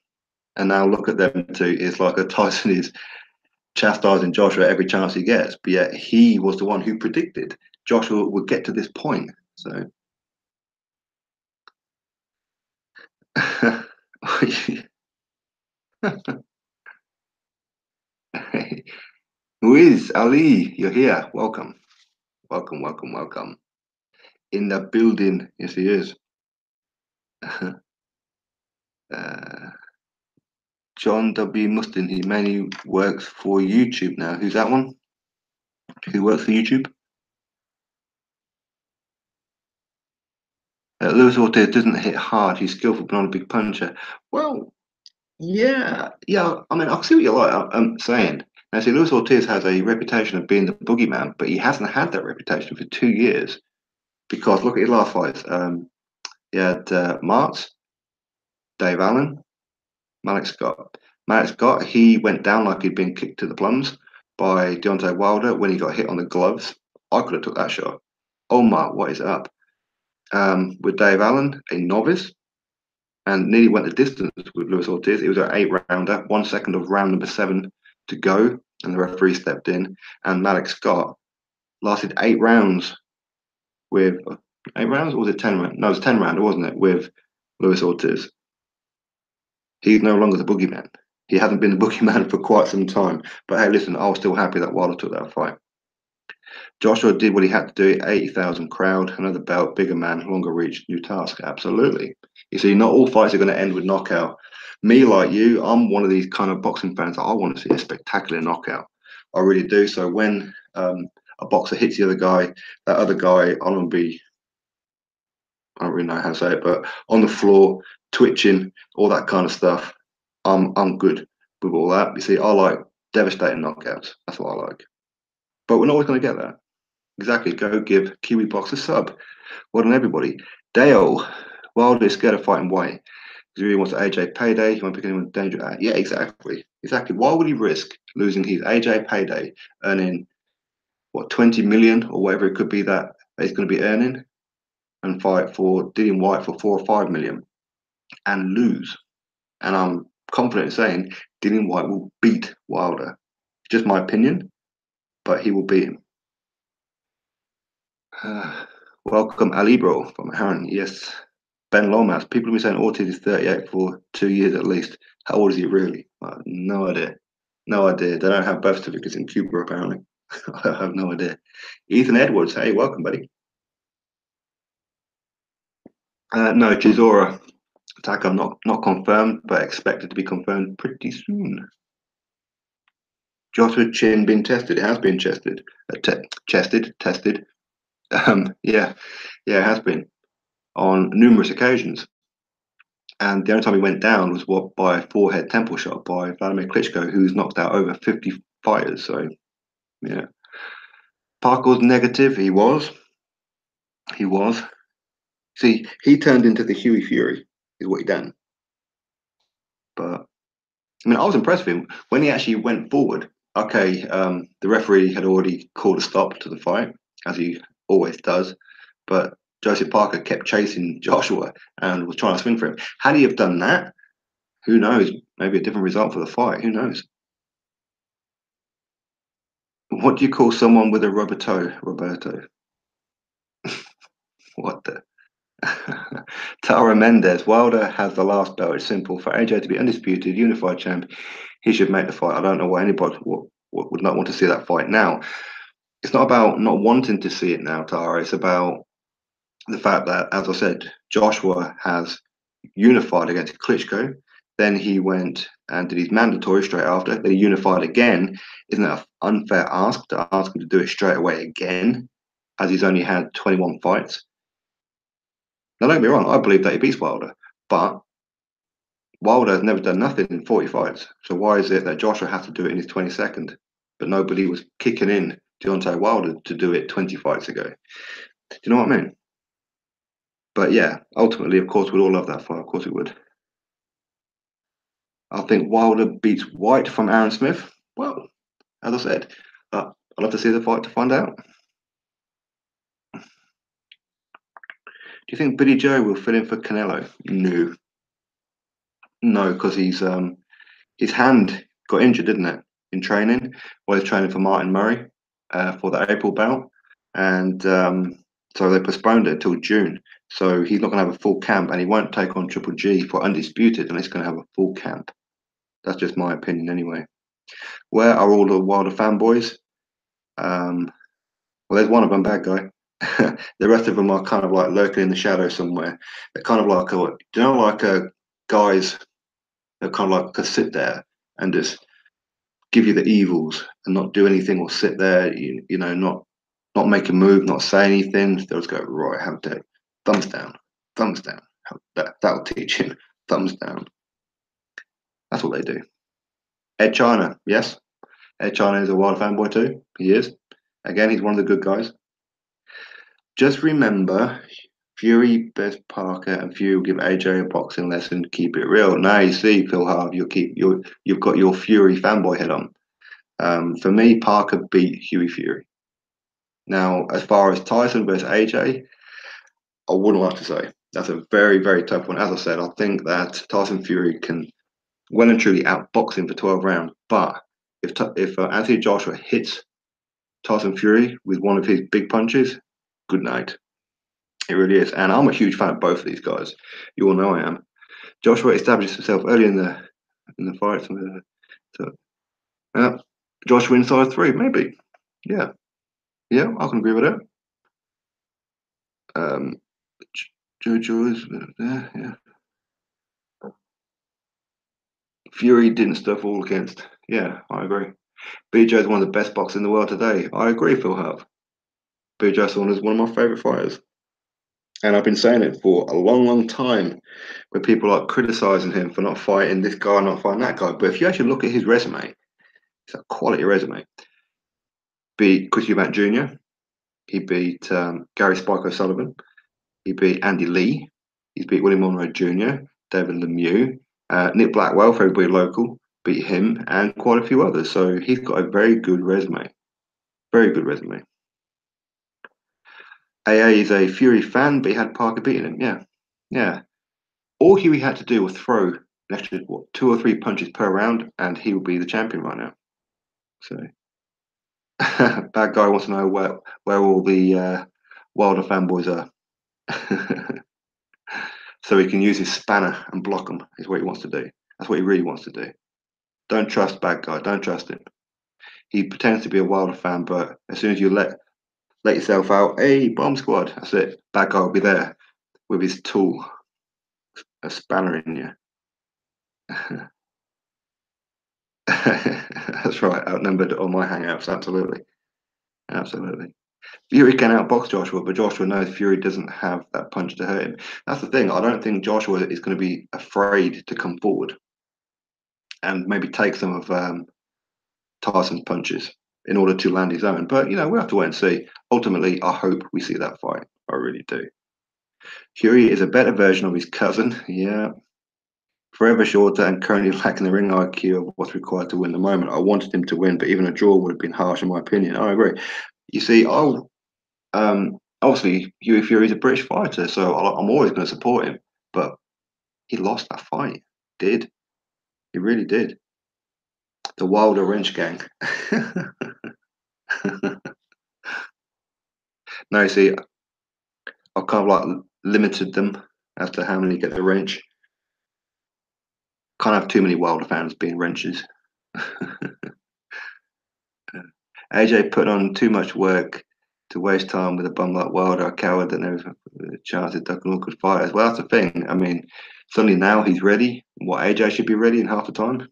and now look at them two. It's like a Tyson is chastising Joshua every chance he gets, but yet he was the one who predicted Joshua would get to this point. So. Wiz Ali, you're here. Welcome. Welcome. In the building. Yes, he is. John W. Mustin, he mainly works for YouTube now. Who's that one? Who works for YouTube? Luis Ortiz doesn't hit hard. He's skillful, but not a big puncher. Well, yeah. I mean, I see what you're saying. Now, see, Luis Ortiz has a reputation of being the boogeyman, but he hasn't had that reputation for 2 years. Because look at his last fights. He had Martz, Dave Allen, Malik Scott. Malik Scott, he went down like he'd been kicked to the plums by Deontay Wilder when he got hit on the gloves. I could have took that shot. Omar, what is up? With Dave Allen, a novice, and nearly went the distance with Luis Ortiz. It was an 8-rounder, 1 second of round number 7 to go, and the referee stepped in. And Malik Scott lasted 8 rounds with 8 rounds, or was it 10 rounds? No, it was 10 rounder, wasn't it? With Luis Ortiz. He's no longer the boogeyman. He hasn't been the boogeyman for quite some time. But hey, listen, I was still happy that Wilder took that fight. Joshua did what he had to do. 80,000 crowd, another belt, bigger man, longer reach, new task. Absolutely. You see, not all fights are going to end with knockout. Me, like you, I'm one of these kind of boxing fans that I want to see a spectacular knockout. I really do. So when a boxer hits the other guy, that other guy, I'm going to be, I don't really know how to say it, but on the floor, twitching, all that kind of stuff. I'm good with all that. You see, I like devastating knockouts. That's what I like. But we're not always going to get that. Exactly. Go give Kiwi Box a sub. Well done, everybody. Dale, Wilder is scared of fighting White. He really wants AJ payday. He won't pick anyone dangerous. Yeah, exactly. Exactly. Why would he risk losing his AJ payday, earning what 20 million or whatever it could be that he's going to be earning, and fight for Dillian White for 4 or 5 million and lose? And I'm confident in saying Dillian White will beat Wilder. Just my opinion, but he will beat him. Welcome Ali Bro from Aaron. Yes. Ben Lomas. People have been saying Ortiz is 38 for 2 years at least. How old is he really? No idea. No idea. They don't have birth certificates in Cuba, apparently. I have no idea. Ethan Edwards. Hey, welcome, buddy. No, Chisora. Attacker not confirmed, but expected to be confirmed pretty soon. Joshua Chin been tested? It has been tested. Tested. Yeah, it has been on numerous occasions. And the only time he went down was by a forehead temple shot by Vladimir Klitschko, who's knocked out over 50 fighters. So, yeah. Parker was negative. He was. He was. See, he turned into the Huey Fury, is what he done. But, I mean, I was impressed with him. When he actually went forward, okay, the referee had already called a stop to the fight, as he always does. But Joseph Parker kept chasing Joshua and was trying to swing for him. Had he have done that, who knows? Maybe a different result for the fight. Who knows? What do you call someone with a rubber toe, Roberto? What the? Tara Mendez. Wilder has the last belt. It's simple. For AJ to be undisputed, unified champ, he should make the fight. I don't know why anybody would not want to see that fight now. It's not about not wanting to see it now, Tara. It's about the fact that, as I said, Joshua has unified against Klitschko. Then he went and did his mandatory straight after. Then he unified again. Isn't that an unfair ask to ask him to do it straight away again, as he's only had 21 fights? Now, don't get me wrong, I believe that he beats Wilder, but Wilder has never done nothing in 40 fights. So why is it that Joshua has to do it in his 22nd? But nobody was kicking in Deontay Wilder to do it 20 fights ago. Do you know what I mean? But yeah, ultimately, of course, we'd all love that fight. Of course, we would. I think Wilder beats White from Aaron Smith. Well, as I said, I'd love to see the fight to find out. Do you think Billy Joe will fill in for Canelo? No, no, because his hand got injured, didn't it, in training while he's training for Martin Murray for the April bout, and so they postponed it till June. So he's not going to have a full camp, and he won't take on Triple G for undisputed unless he's going to have a full camp. That's just my opinion, anyway. Where are all the Wilder fanboys? Well, there's one of them, bad guy. The rest of them are kind of like lurking in the shadow somewhere. They're kind of like, guys that kind of like could sit there and just give you the evils and not do anything, or sit there, not make a move, not say anything. They'll just go, right, have a day. Thumbs down, thumbs down. That'll teach him. Thumbs down. That's what they do. Ed China, yes. Ed China is a Wild fanboy too. He is. Again, he's one of the good guys. Just remember, Fury best Parker, and Fury will give AJ a boxing lesson. Keep it real. Now you see, Phil Harv, you've got your Fury fanboy head on. For me, Parker beat Huey Fury. Now, as far as Tyson versus AJ, I wouldn't like to say. That's a very, very tough one. As I said, I think that Tyson Fury can well and truly outbox him for 12 rounds. But if Anthony Joshua hits Tyson Fury with one of his big punches, good night. It really is. And I'm a huge fan of both of these guys. You all know I am. Joshua established himself early in the fight. So, Joshua inside 3, maybe. Yeah. Yeah, I can agree with that. Jojo is there, yeah. Fury didn't stuff all against. Yeah, I agree. BJ is one of the best boxers in the world today. I agree, Phil Hart. BJ Swan is one of my favourite fighters. And I've been saying it for a long, long time, where people are criticising him for not fighting this guy, not fighting that guy. But if you actually look at his resume, it's a quality resume. Beat Chris Eubank Jr., he beat Gary Spike O'Sullivan, he beat Andy Lee, He's beat William Monroe Jr., David Lemieux, Nick Blackwell, for everybody local, beat him, and quite a few others. So he's got a very good resume. Very good resume. AA is a Fury fan, but he had Parker beating him. Yeah. Yeah. All Huey had to do was throw an extra, what, 2 or 3 punches per round, and he would be the champion right now. So, bad guy wants to know where all the Wilder fanboys are. So he can use his spanner and block them, is what he wants to do. That's what he really wants to do. Don't trust bad guy. Don't trust him. He pretends to be a Wilder fan, but as soon as you let yourself out, hey, bomb squad, that's it. Bad guy will be there with his tool, a spanner in you. That's right, outnumbered on my hangouts, absolutely. Absolutely. Fury can outbox Joshua, but Joshua knows Fury doesn't have that punch to hurt him. That's the thing. I don't think Joshua is going to be afraid to come forward and maybe take some of Tyson's punches in order to land his own. But, we'll have to wait and see. Ultimately, I hope we see that fight. I really do. Fury is a better version of his cousin. Yeah. Forever shorter and currently lacking the ring IQ of what's required to win the moment. I wanted him to win, but even a draw would have been harsh in my opinion. I agree. You see, obviously Hughie Fury is a British fighter, so I'm always going to support him. But he lost that fight. Did he really did? The Wilder wrench gang. No, you see, I've kind of like limited them as to how many get the wrench. Can't have too many Wilder fans being wrenches. AJ put on too much work to waste time with a bum like Wilder, a coward that never had a chance to duck an awkward fighters. Well, that's the thing. I mean, suddenly now he's ready. What, AJ should be ready in half the time?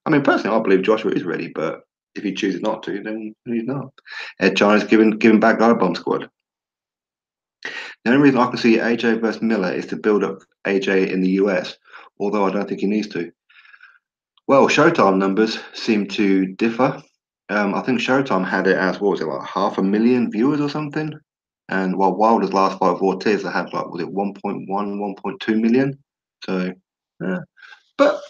I mean, personally, I believe Joshua is ready, but if he chooses not to, then he's not. Ed China's giving back guy bomb squad. The only reason I can see AJ versus Miller is to build up AJ in the US, although I don't think he needs to. Well, Showtime numbers seem to differ. I think Showtime had it as, what was it, like 500,000 viewers or something? And while Wilder's last fight with Ortiz, they had like, was it 1.1, 1.2 million? So, yeah. But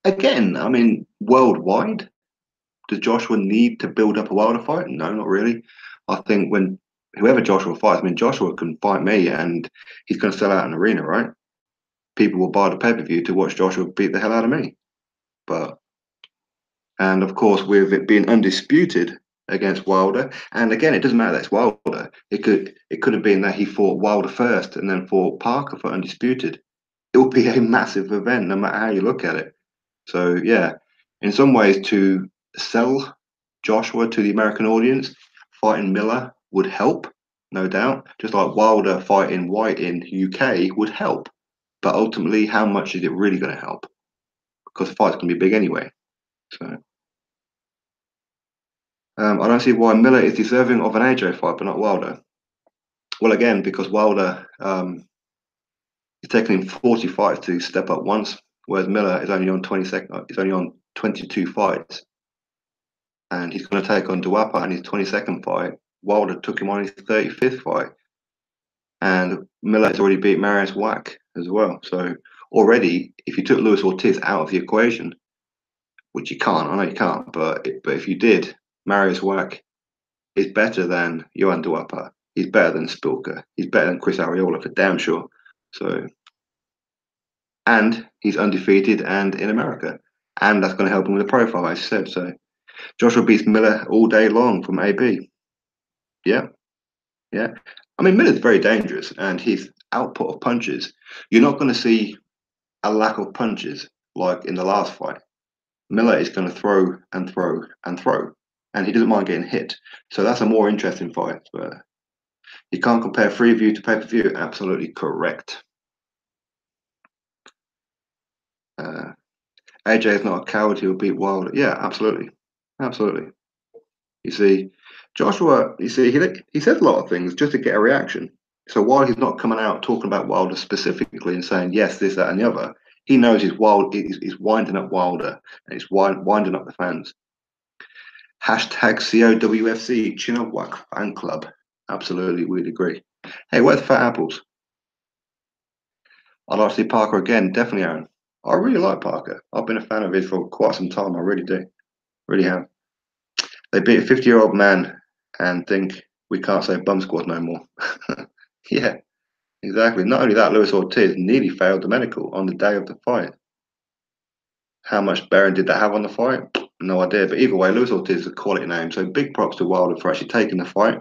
again, I mean, worldwide, does Joshua need to build up a Wilder fight? No, not really. I think when whoever Joshua fights, I mean, Joshua can fight me and he's going to sell out an arena, right? People will buy the pay-per-view to watch Joshua beat the hell out of me. But and of course, with it being undisputed against Wilder, and again, it doesn't matter that it's Wilder. It could have been that he fought Wilder first and then fought Parker for undisputed. It will be a massive event, no matter how you look at it. So yeah, in some ways, to sell Joshua to the American audience, fighting Miller would help, no doubt. Just like Wilder fighting White in UK would help, but ultimately, how much is it really going to help? Because the fight's going to be big anyway. So. I don't see why Miller is deserving of an AJ fight, but not Wilder. Well, again, because Wilder is taking him 40 fights to step up once, whereas Miller is only on 22nd. He's only on 22 fights, and he's going to take on Duapa in his 22nd fight. Wilder took him on his 35th fight, and Miller has already beat Marius Wack as well. So already, if you took Luis Ortiz out of the equation, which you can't, I know you can't, but if you did, Marius Wack is better than Johan Duapa. He's better than Spilker. He's better than Chris Arreola for damn sure. So, and he's undefeated and in America, and that's going to help him with the profile, as I said. So, Joshua beats Miller all day long from AB. Yeah, yeah. I mean, Miller's very dangerous, and his output of punches. You're not going to see a lack of punches like in the last fight. Miller is going to throw and throw and throw, and he doesn't mind getting hit. So that's a more interesting fight. But you can't compare free view to pay per view. Absolutely correct. AJ is not a coward. He will beat Wilder. Yeah, absolutely, absolutely. You see, Joshua. You see, he says a lot of things just to get a reaction. So while he's not coming out talking about Wilder specifically and saying yes, this, that, and the other, he knows he's winding up Wilder and he's winding up the fans. Hashtag COWFC Chinawak fan club. Absolutely, we'd agree. Hey, where's Fat Apples? I'd like to see Parker again, definitely, Aaron. I really like Parker. I've been a fan of his for quite some time. I really do. Really have. They beat a 50-year-old man and think we can't say bum squad no more. Yeah, exactly. Not only that, Luis Ortiz nearly failed the medical on the day of the fight. How much bearing did that have on the fight? No idea. But either way, Luis Ortiz is a quality name. So big props to Wilder for actually taking the fight.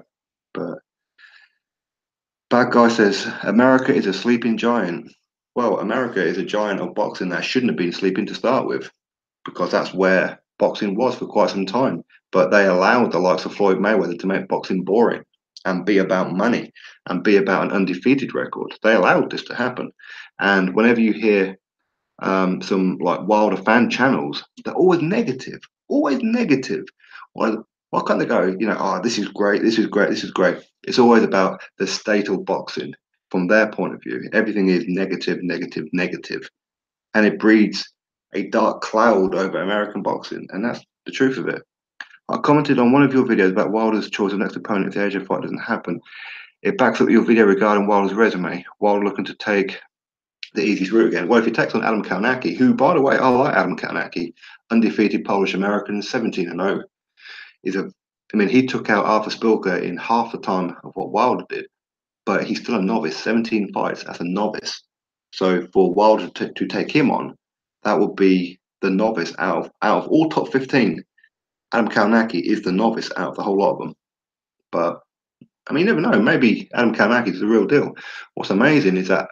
But bad guy says America is a sleeping giant. Well, America is a giant of boxing that shouldn't have been sleeping to start with, because that's where boxing was for quite some time. But they allowed the likes of Floyd Mayweather to make boxing boring and be about money and be about an undefeated record. They allowed this to happen. And whenever you hear some like Wilder fan channels, they're always negative, always negative. Why can't they go, oh, this is great, this is great, this is great? It's always about the state of boxing from their point of view. Everything is negative, negative, negative. And it breeds a dark cloud over American boxing. And that's the truth of it. I commented on one of your videos about Wilder's choice of next opponent if the AJ fight doesn't happen. It backs up your video regarding Wilder's resume. Wilder looking to take the easiest route again. Well, if he takes on Adam Kalnacki, who, by the way, I like Adam Kalnacki, undefeated Polish American, 17-0, he took out Arthur Spilker in half the time of what Wilder did, but he's still a novice. 17 fights as a novice. So for Wilder to take him on, that would be the novice out of all top 15. Adam Kalnacki is the novice out of the whole lot of them. But you never know. Maybe Adam Kalnacki is the real deal. What's amazing is that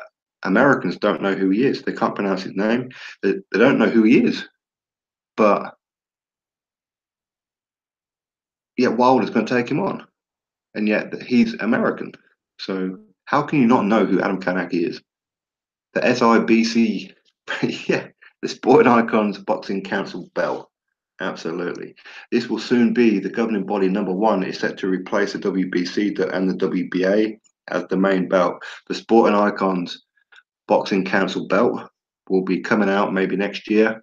Americans don't know who he is. They can't pronounce his name. They don't know who he is. But yet Wilder's going to take him on. And yet he's American. So how can you not know who Adam Kalnacki is? The SIBC, yeah, the Sporting Icons Boxing Council belt. Absolutely. This will soon be the governing body number one. Is set to replace the WBC and the WBA as the main belt. The Sporting Icons Boxing Council belt will be coming out maybe next year.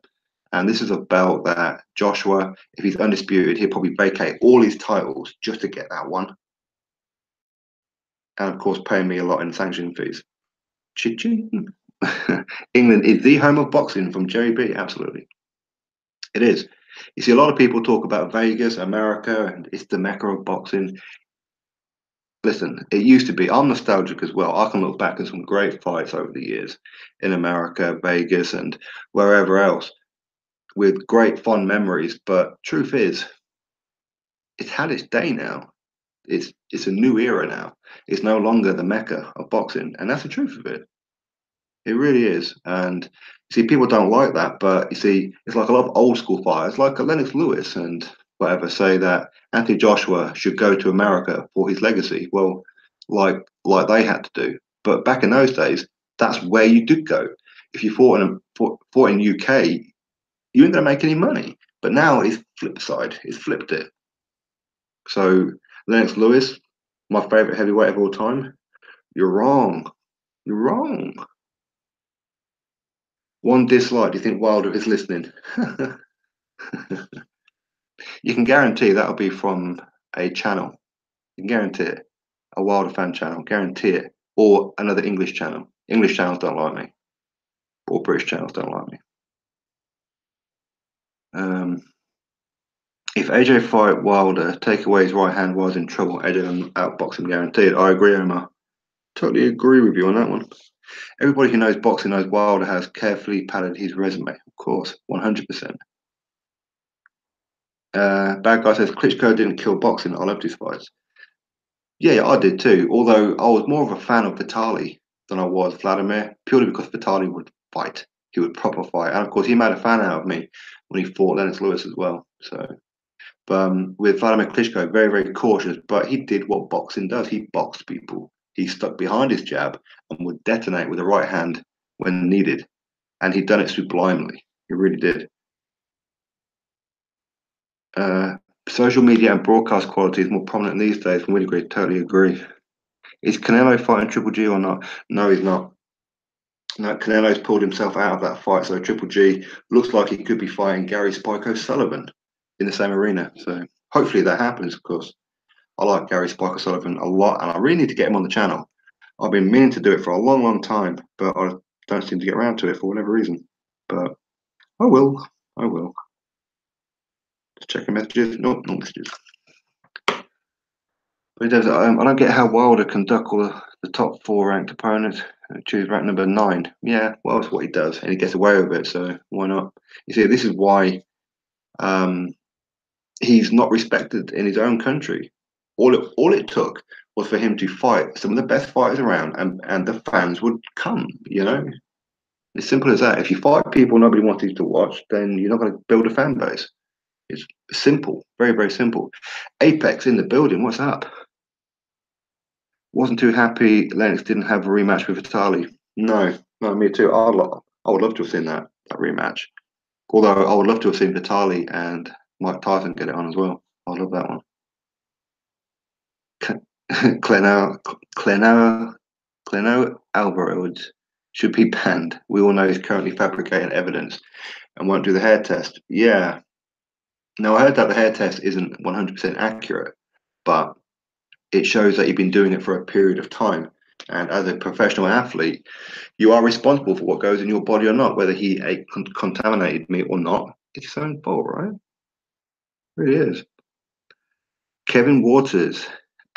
And this is a belt that Joshua, if he's undisputed, he'll probably vacate all his titles just to get that one. And of course, paying me a lot in sanction fees. Ching. England is the home of boxing from Jerry B. Absolutely. It is. You see, a lot of people talk about Vegas, America, and it's the mecca of boxing. Listen, it used to be. I'm nostalgic as well. I can look back at some great fights over the years in America, Vegas, and wherever else with great fond memories. But truth is, it's had its day now. It's a new era now. It's no longer the mecca of boxing, and that's the truth of it. It really is. And you see, people don't like that, but you see, it's like a lot of old school fighters, like Lennox Lewis and whatever, say that Anthony Joshua should go to America for his legacy. Well, like they had to do. But back in those days, that's where you did go. If you fought in UK, you ain't gonna make any money. But now it's flip side. It's flipped it. So Lennox Lewis, my favorite heavyweight of all time. You're wrong. You're wrong. One dislike. Do you think Wilder is listening? You can guarantee that'll be from a channel. You can guarantee it. A Wilder fan channel. Guarantee it. Or another English channel. English channels don't like me. Or British channels don't like me. If AJ fight Wilder, take away his right hand, Wilder's in trouble. AJ outboxing guaranteed. I agree, Omar. Totally agree with you on that one. Everybody who knows boxing knows Wilder has carefully padded his resume. Of course, 100%. Bad guy says Klitschko didn't kill boxing. I loved his fights. Yeah, I did too. Although I was more of a fan of Vitali than I was Vladimir, purely because Vitali would fight. He would proper fight, and of course, he made a fan out of me when he fought Lennox Lewis as well. So, but with Vladimir Klitschko, very very cautious, but he did what boxing does. He boxed people. He stuck behind his jab and would detonate with the right hand when needed, and he'd done it sublimely. He really did. Social media and broadcast quality is more prominent these days. From really agree, totally agree. Is Canelo fighting Triple G or not? No, he's not. No, Canelo's pulled himself out of that fight, so Triple G looks like he could be fighting Gary Spike O'Sullivan in the same arena. So hopefully that happens, of course. I like Gary Spike O'Sullivan a lot, and I really need to get him on the channel. I've been meaning to do it for a long, long time, but don't seem to get around to it for whatever reason. But I will. I will. Just checking messages. Nope, not messages. But I don't get how Wilder can duck all the top 4 ranked opponents and choose rank number 9. Yeah, well, that's what he does, and he gets away with it. So why not? You see, this is why he's not respected in his own country. All it took was for him to fight some of the best fighters around, and the fans would come. You know, as simple as that. If you fight people nobody wants you to watch, then you're not going to build a fan base. It's simple, very, very simple. Apex in the building. What's up? Wasn't too happy Lennox didn't have a rematch with Vitali. No, no, me too. I would love to have seen that rematch. Although I would love to have seen Vitali and Mike Tyson get it on as well. I love that one. Cleno Alvarez should be banned. We all know he's currently fabricating evidence and won't do the hair test. Yeah. Now, I heard that the hair test isn't 100% accurate, but it shows that you've been doing it for a period of time. And as a professional athlete, you are responsible for what goes in your body or not, whether he ate contaminated meat or not. It's his own fault, right? It really is. Kevin Waters.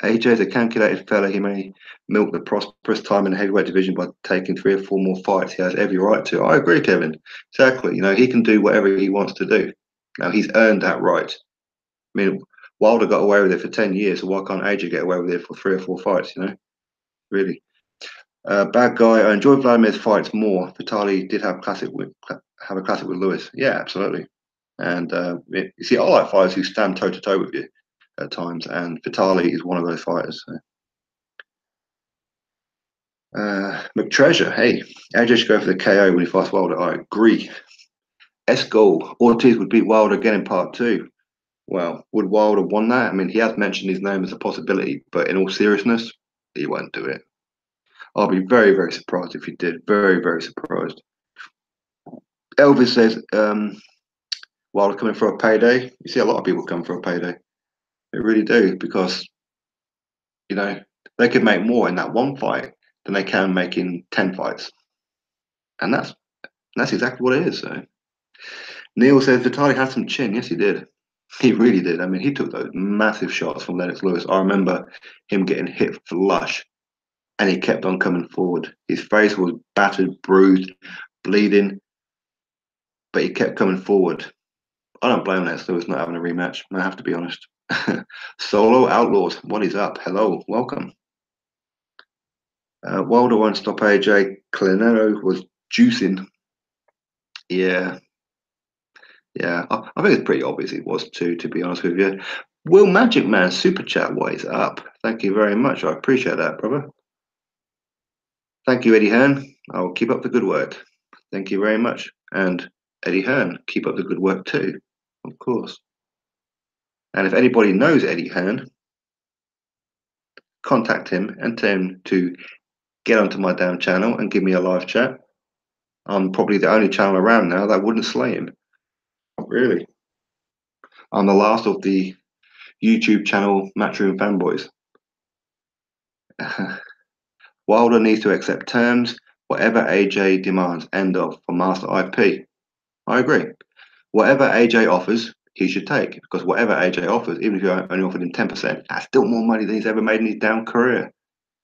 AJ is a calculated fella. He may milk the prosperous time in the heavyweight division by taking 3 or 4 more fights. He has every right to. I agree, Kevin. Exactly. You know, he can do whatever he wants to do. Now, he's earned that right. I mean, Wilder got away with it for 10 years, so why can't AJ get away with it for 3 or 4 fights, you know? Really. Bad guy. I enjoy Vladimir's fights more. Vitali did have a classic with Lewis. Yeah, absolutely. And you see, I like fighters who stand toe to toe with you at times, and Vitali is one of those fighters. So. McTreasure, hey, AJ should go for the KO when he fights Wilder. I agree. Esco, Ortiz would beat Wilder again in part 2. Well, would Wilder won that? I mean, he has mentioned his name as a possibility, but in all seriousness, he won't do it. I'll be very, very surprised if he did. Very, very surprised. Elvis says, Wilder coming for a payday. You see a lot of people come for a payday. They really do, because, you know, they could make more in that one fight than they can make in 10 fights. And that's exactly what it is. So Neil says Vitali had some chin. Yes, he did. He really did. I mean, he took those massive shots from Lennox Lewis. I remember him getting hit flush, and he kept on coming forward. His face was battered, bruised, bleeding, but he kept coming forward. I don't blame Lennox Lewis not having a rematch. I have to be honest. Solo Outlaws, what is up? Hello, welcome. Wilder won't stop AJ. Clenero was juicing. Yeah. Yeah, I think it's pretty obvious it was too, to be honest with you. Will Magic Man Super Chat, what is up? Thank you very much. I appreciate that, brother. Thank you, Eddie Hearn. I'll keep up the good work. Thank you very much. And Eddie Hearn, keep up the good work too, of course. And if anybody knows Eddie Hearn, contact him and tell him to get onto my damn channel and give me a live chat. I'm probably the only channel around now that wouldn't slay him. Really. I'm the last of the YouTube channel Matchroom fanboys. Wilder needs to accept terms, whatever AJ demands. End of for Master IP. I agree. Whatever AJ offers, he should take, because whatever AJ offers, even if you only offered him 10%, that's still more money than he's ever made in his damn career.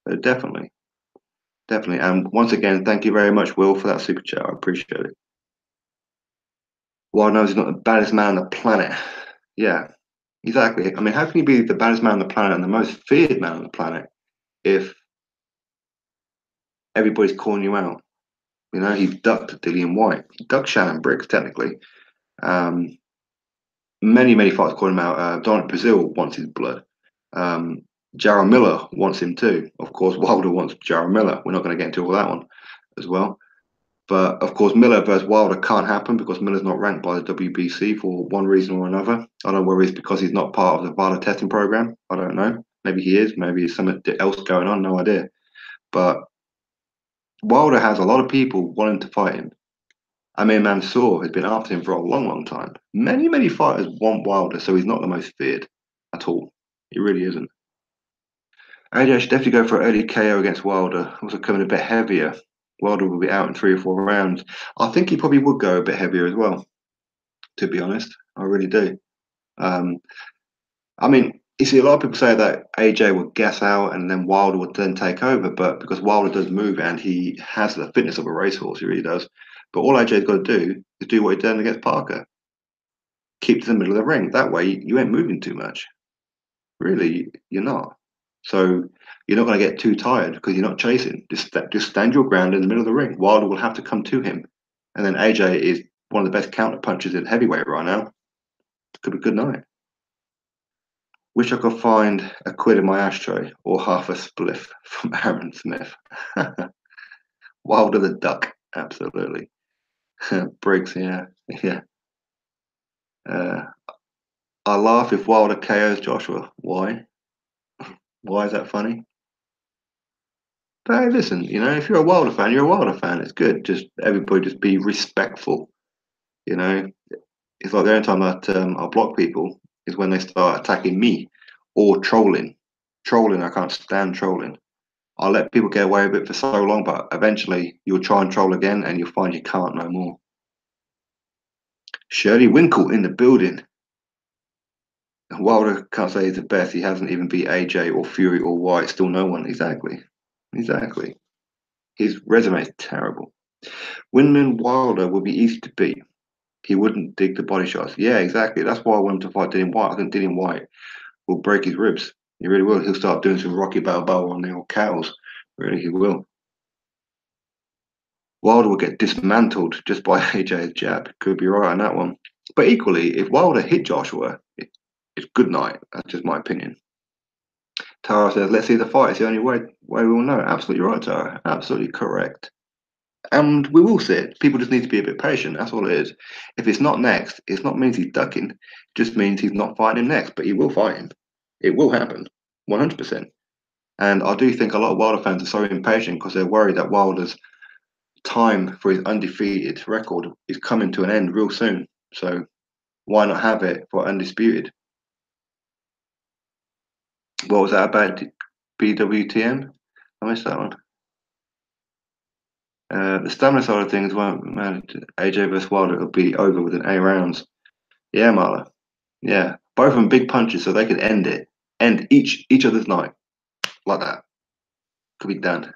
So definitely. Definitely. And once again, thank you very much, Will, for that super chat. I appreciate it. Wilder knows he's not the baddest man on the planet. Yeah, exactly. I mean, how can you be the baddest man on the planet and the most feared man on the planet if everybody's calling you out? You know, he ducked Dillian White. He ducked Shannon Briggs, technically. Many fights call him out. Dominic Brazil wants his blood. Jarrell Miller wants him too. Of course, Wilder wants Jarrell Miller. We're not going to get into all that one as well. But of course, Miller versus Wilder can't happen because Miller's not ranked by the WBC for one reason or another. I don't know whether it's because he's not part of the VADA testing program. I don't know. Maybe he is. Maybe there's something else going on. No idea. But Wilder has a lot of people wanting to fight him. Amir Mansour has been after him for a long time. Many fighters want Wilder, so he's not the most feared at all. He really isn't. AJ should definitely go for an early KO against Wilder. Also coming a bit heavier. Wilder will be out in 3 or 4 rounds. I think he probably would go a bit heavier as well, to be honest. I really do. Um, I mean, you see, a lot of people say that AJ would gas out and then Wilder would then take over, but because Wilder does move and he has the fitness of a racehorse, he really does. But all AJ's got to do is do what he did against Parker. Keep to the middle of the ring. That way, you ain't moving too much. Really, you're not. So you're not going to get too tired because you're not chasing. Just stand your ground in the middle of the ring. Wilder will have to come to him, and then AJ is one of the best counter punchers in heavyweight right now. Could be a good night. Wish I could find a quid in my ashtray or half a spliff from Aaron Smith. Wilder the duck, absolutely. Briggs, yeah, yeah. Uh, I laugh if Wilder KOs Joshua. Why? Why is that funny? But hey, listen, if you're a Wilder fan, you're a Wilder fan. It's good. Just everybody, just be respectful. You know, it's like the only time that I block people is when they start attacking me or trolling. Trolling, I can't stand trolling. I'll let people get away with it for so long, but eventually you'll try and troll again, and you'll find you can't no more. Shirley Winkle in the building. Wilder can't say he's the best. He hasn't even beat AJ or Fury or White. Still no one. Exactly. Exactly. His resume is terrible. Windman Wilder would be easy to beat. He wouldn't dig the body shots. Yeah, exactly. That's why I want him to fight Dillian White. I think Dillian White will break his ribs. He really will. He'll start doing some Rocky Balboa on the old cows. Really, he will. Wilder will get dismantled just by AJ's jab. Could be right on that one. But equally, if Wilder hit Joshua, it's good night. That's just my opinion. Tara says, let's see the fight. It's the only way we will know. Absolutely right, Tara. Absolutely correct. And we will see it. People just need to be a bit patient. That's all it is. If it's not next, it's not means he's ducking. It just means he's not fighting him next. But he will fight him. It will happen, 100%. And I do think a lot of Wilder fans are so impatient because they're worried that Wilder's time for his undefeated record is coming to an end real soon. So why not have it for undisputed? What was that about BWTM? I missed that one. The stamina side of things won't matter. AJ versus Wilder, it'll be over within 8 rounds. Yeah, Marla. Yeah, both of them big punches, so they can end it, end each other's night like that. Could be done.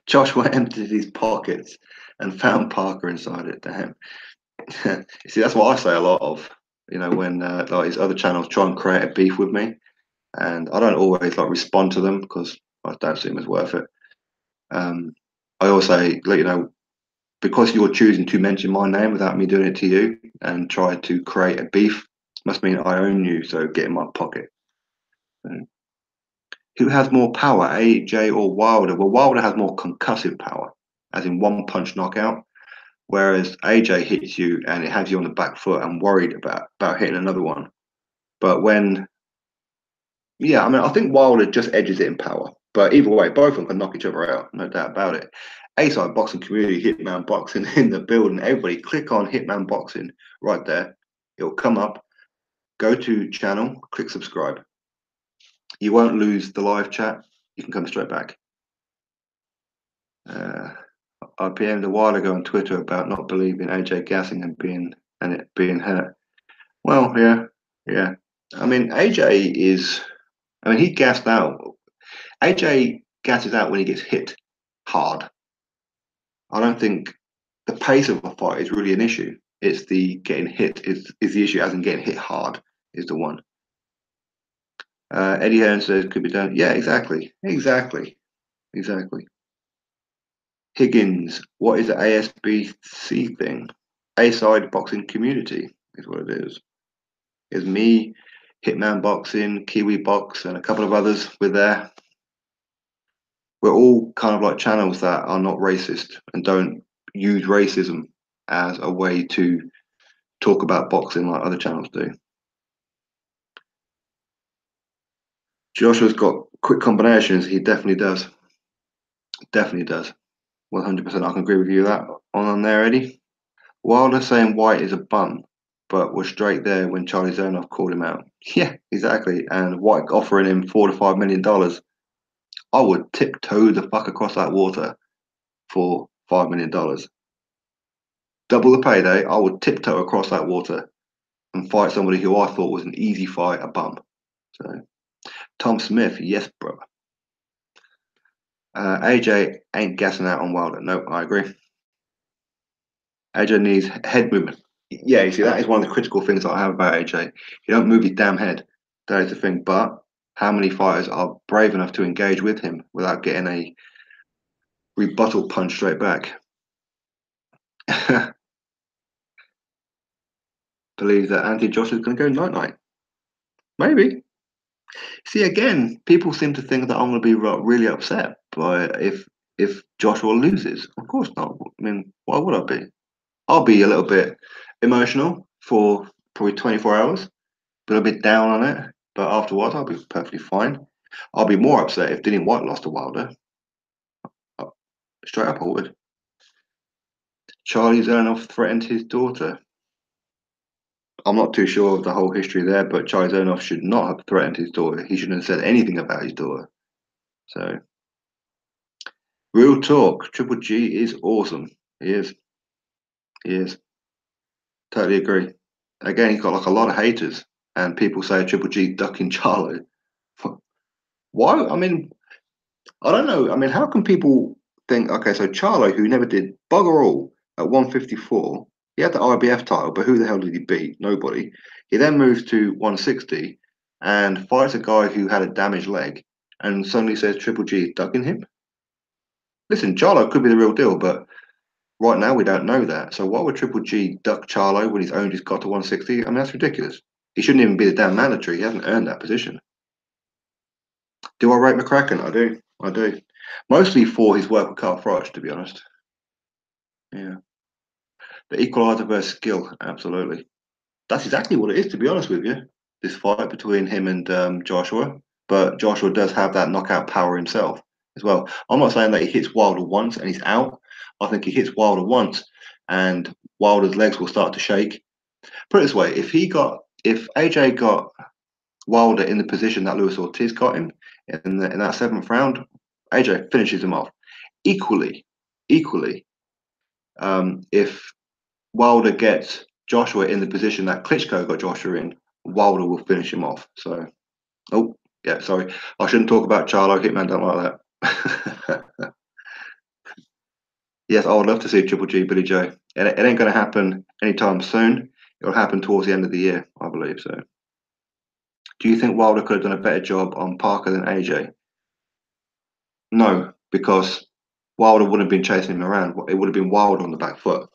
Joshua emptied his pockets and found Parker inside it. Damn. You see, that's what I say a lot of. When like his other channels try and create a beef with me, and I don't always like respond to them because I don't see them as worth it. I always say, because you're choosing to mention my name without me doing it to you and try to create a beef, must mean I own you. So get in my pocket. Who has more power, AJ or Wilder? Well, Wilder has more concussive power, as in one punch knockout, whereas AJ hits you and it has you on the back foot and worried about hitting another one. But yeah, I mean, I think Wilder just edges it in power. But either way, both of them can knock each other out, no doubt about it. A-side boxing community, Hitman Boxing in the building. Everybody click on Hitman Boxing right there. It'll come up. Go to channel, click subscribe. You won't lose the live chat. You can come straight back. I PM'd a while ago on Twitter about not believing AJ gassing and it being hurt. Well, yeah. I mean, he gassed out. AJ gasses out when he gets hit hard. I don't think the pace of a fight is really an issue. It's the getting hit is the issue, as in getting hit hard is the one. Eddie Hearn says could be done. Yeah, exactly. Higgins, what is the ASBC thing? A-side boxing community is what it is. It's me, Hitman Boxing, Kiwi Box, and a couple of others. We're all kind of like channels that are not racist and don't use racism as a way to talk about boxing like other channels do. Joshua's got quick combinations. He definitely does. Definitely does. 100%. I can agree with you that on there, Eddie. Wilder saying White is a bum, but was straight there when Charlie Zonoff called him out. Yeah, exactly. And White offering him $4 to $5 million. I would tiptoe the fuck across that water for $5 million. Double the payday, I would tiptoe across that water and fight somebody who I thought was an easy fight, a bum. So, Tom Smith, yes, bro. AJ ain't gassing out on Wilder. Nope, I agree. AJ needs head movement. Yeah, you see, that is one of the critical things that I have about AJ. You don't move his damn head. That is the thing. But how many fighters are brave enough to engage with him without getting a rebuttal punch straight back? Believe that Anthony Joshua is going to go night-night. Maybe. See, again, people seem to think that I'm going to be really upset by if Joshua loses. Of course not. I mean, why would I be? I'll be a little bit emotional for probably 24 hours, but a bit down on it. But afterwards, I'll be perfectly fine. I'll be more upset if Dillian White lost to Wilder. Straight up, I would. Charlie Zernoff threatened his daughter. I'm not too sure of the whole history there, but Charlie Zernoff should not have threatened his daughter. He shouldn't have said anything about his daughter. So, real talk, Triple G is awesome. He is. He is. Totally agree. Again, he's got like a lot of haters, and people say Triple G ducking Charlo. Why? I mean, I don't know. I mean, how can people think, okay, so Charlo, who never did bugger all at 154, he had the IBF title, but who the hell did he beat? Nobody. He then moves to 160 and fights a guy who had a damaged leg and suddenly says Triple G is ducking him. Listen, Charlo could be the real deal, but right now we don't know that. So why would Triple G duck Charlo when he's only just got to 160? I mean, that's ridiculous. He shouldn't even be the damn mandatory. He hasn't earned that position. Do I rate McCracken? I do. I do. Mostly for his work with Carl Froch, to be honest. Yeah. The equalizer versus skill, absolutely. That's exactly what it is, to be honest with you. This fight between him and Joshua. But Joshua does have that knockout power himself as well. I'm not saying that he hits Wilder once and he's out. I think he hits Wilder once and Wilder's legs will start to shake. Put it this way, if AJ got Wilder in the position that Luis Ortiz got him in that seventh round, AJ finishes him off. Equally, if Wilder gets Joshua in the position that Klitschko got Joshua in, Wilder will finish him off. So, oh, yeah, sorry. I shouldn't talk about Charlo. Hitman don't like that. Yes, I would love to see Triple G, Billy Joe. It ain't going to happen anytime soon. It'll happen towards the end of the year, I believe so. Do you think Wilder could have done a better job on Parker than AJ? No, because Wilder wouldn't have been chasing him around. It would have been Wilder on the back foot.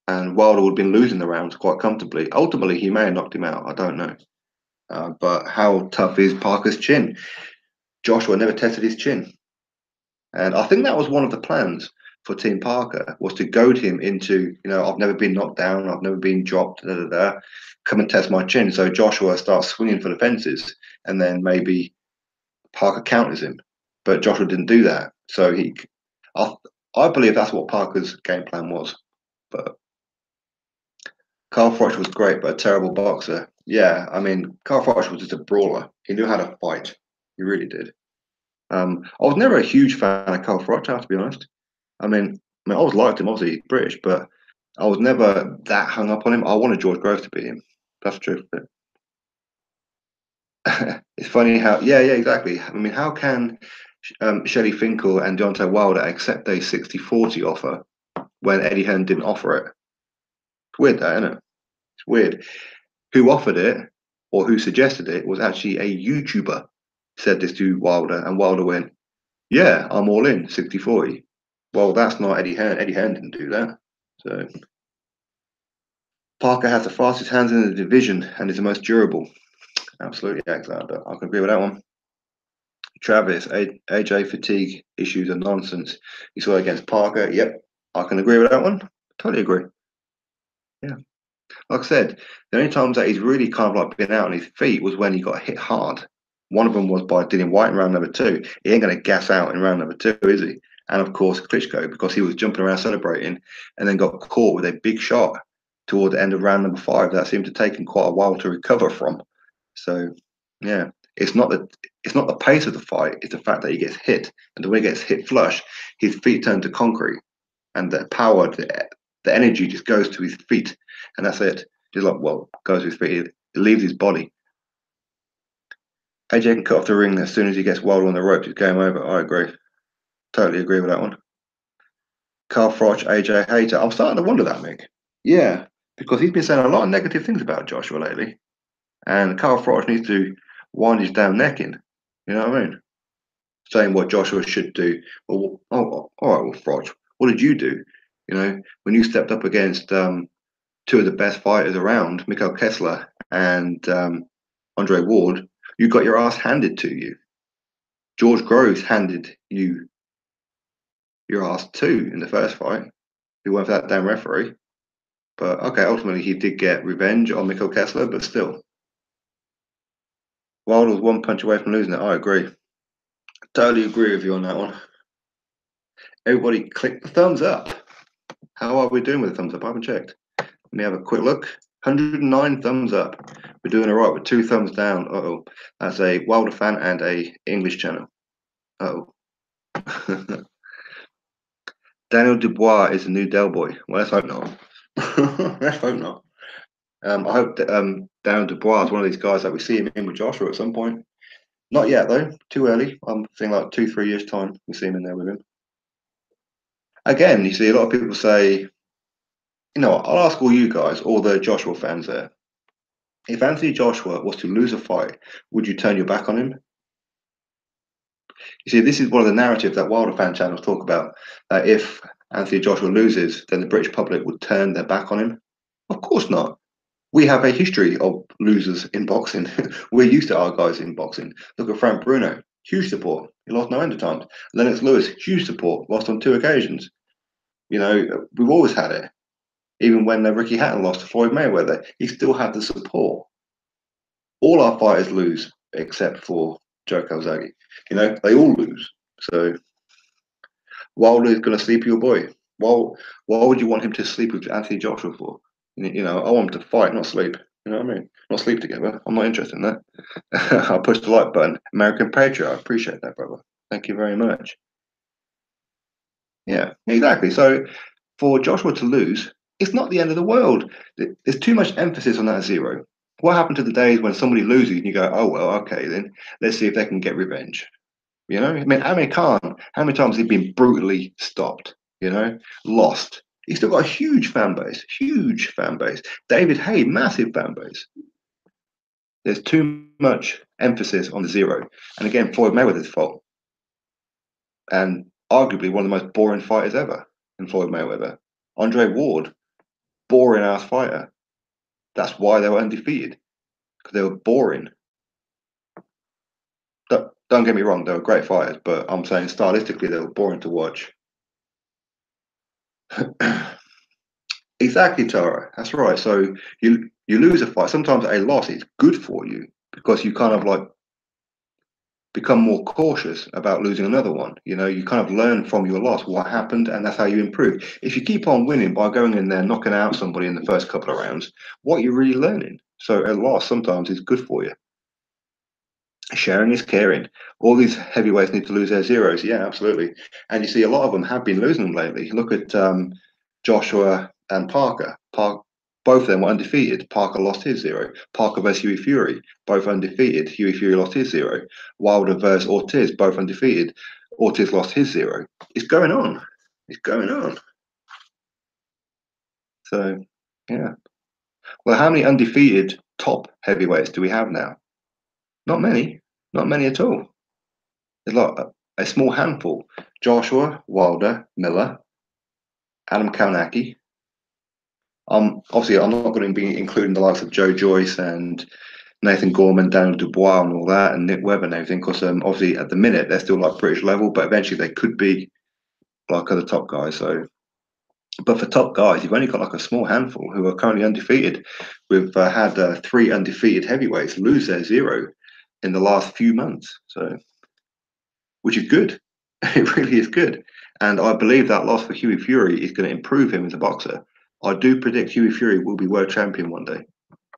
And Wilder would have been losing the rounds quite comfortably. Ultimately, he may have knocked him out. I don't know. But how tough is Parker's chin? Joshua never tested his chin. And I think that was one of the plans for Team Parker, was to goad him into, I've never been knocked down, I've never been dropped, come and test my chin. So Joshua starts swinging for the fences, and then maybe Parker counters him. But Joshua didn't do that. So I believe that's what Parker's game plan was. But Carl Froch was great, but a terrible boxer. Yeah, I mean, Carl Froch was just a brawler. He knew how to fight. He really did. I was never a huge fan of Carl Froch, I have to be honest. I mean, I always liked him. Obviously, he's British, but I was never that hung up on him. I wanted George Groves to beat him. That's the truth of it. It's funny how, yeah, exactly. I mean, how can Shelley Finkel and Deontay Wilder accept a 60-40 offer when Eddie Hearn didn't offer it? It's weird, that, isn't it? It's weird. Who offered it or who suggested it was actually a YouTuber said this to Wilder, and Wilder went, yeah, I'm all in, 60-40. Well, that's not Eddie Hearn. Eddie Hearn didn't do that. So Parker has the fastest hands in the division and is the most durable. Absolutely, Alexander. I can agree with that one. Travis, AJ fatigue issues are nonsense. You saw it against Parker. Yep, I can agree with that one. Totally agree. Yeah. Like I said, the only times that he's really kind of like been out on his feet was when he got hit hard. One of them was by Dillian White in round number 2. He ain't going to gas out in round number 2, is he? And of course, Klitschko, because he was jumping around celebrating and then got caught with a big shot toward the end of round number 5 that seemed to take him quite a while to recover from. So, yeah. It's not the pace of the fight. It's the fact that he gets hit, and when he gets hit flush, his feet turn to concrete, and the power, the energy just goes to his feet, and that's it. Just like, well, goes to his feet. It leaves his body. AJ can cut off the ring as soon as he gets Wilder on the ropes. It's game over. I agree. Totally agree with that one. Carl Froch, AJ hater. I'm starting to wonder that, Mick. Yeah, because he's been saying a lot of negative things about Joshua lately, and Carl Froch needs to wind his damn neck in. You know what I mean? Saying what Joshua should do. Well, oh, all right, well, Froch, what did you do? You know, when you stepped up against two of the best fighters around, Mikhail Kessler and Andre Ward, you got your ass handed to you. George Groves handed you your ass too in the first fight. He went for that damn referee. But okay, ultimately he did get revenge on Mikhail Kessler, but still. Wilder was one punch away from losing it. I agree. Totally agree with you on that one. Everybody click the thumbs up. How are we doing with the thumbs up? I haven't checked. Let me have a quick look. 109 thumbs up. We're doing all right with 2 thumbs down. Uh-oh. That's a Wilder fan and a English channel. Uh-oh. Daniel Dubois is the new Del Boy. Well, let's hope not. Let's hope not. I hope that Daniel Dubois is one of these guys that we see him in with Joshua at some point. Not yet, though. Too early. I'm thinking like 2-3 years' time we see him in there with him. Again, you see a lot of people say, you know, I'll ask all you guys, all the Joshua fans there. If Anthony Joshua was to lose a fight, would you turn your back on him? You see, this is one of the narratives that Wilder fan channels talk about. That if Anthony Joshua loses, then the British public would turn their back on him. Of course not. We have a history of losers in boxing. We're used to our guys in boxing. Look at Frank Bruno, huge support. He lost no end of times. Lennox Lewis, huge support, lost on 2 occasions. You know, we've always had it. Even when Ricky Hatton lost to Floyd Mayweather, he still had the support. All our fighters lose except for Joe Calzaghe. You know, they all lose. So Wilder is going to sleep your boy. Why would you want him to sleep with Anthony Joshua for? You know, I want him to fight, not sleep. You know what I mean? Not sleep together. I'm not interested in that. I'll push the like button. American Patriot. I appreciate that, brother. Thank you very much. Yeah, exactly. So for Joshua to lose, it's not the end of the world. There's too much emphasis on that 0. What happened to the days when somebody loses and you go, oh, well, okay, then let's see if they can get revenge. You know, I mean, Amir Khan, how many times has he been brutally stopped, you know, lost? He's still got a huge fan base, huge fan base. David Haye, massive fan base. There's too much emphasis on the 0. And again, Floyd Mayweather's fault. And arguably one of the most boring fighters ever in Floyd Mayweather. Andre Ward, boring ass fighter. That's why they were undefeated, because they were boring. Don't get me wrong, they were great fighters, but I'm saying stylistically they were boring to watch. Exactly, Tara. That's right. So you lose a fight. Sometimes a loss is good for you because you kind of like become more cautious about losing another one. You know, you kind of learn from your loss what happened, and that's how you improve. If you keep on winning by going in there knocking out somebody in the first couple of rounds, what you're really learning. So a loss sometimes is good for you. Sharing is caring. All these heavyweights need to lose their 0s. Yeah, absolutely. And you see a lot of them have been losing them lately. Look at Joshua and Parker. Both of them were undefeated. Parker lost his 0. Parker versus Huey Fury, both undefeated. Huey Fury lost his 0. Wilder versus Ortiz, both undefeated. Ortiz lost his 0. It's going on. It's going on. So, yeah. Well, how many undefeated top heavyweights do we have now? Not many. Not many at all. There's like a small handful. Joshua, Wilder, Miller, Adam Kaunaki. Obviously, I'm not going to be including the likes of Joe Joyce and Nathan Gorman, Daniel Dubois, and all that, and Nick Webber and everything, because obviously at the minute they're still like British level, but eventually they could be like other top guys. So, but for top guys, you've only got like a small handful who are currently undefeated. We've had 3 undefeated heavyweights lose their 0 in the last few months, so which is good. It really is good. And I believe that loss for Huey Fury is going to improve him as a boxer. I do predict Huey Fury will be world champion one day.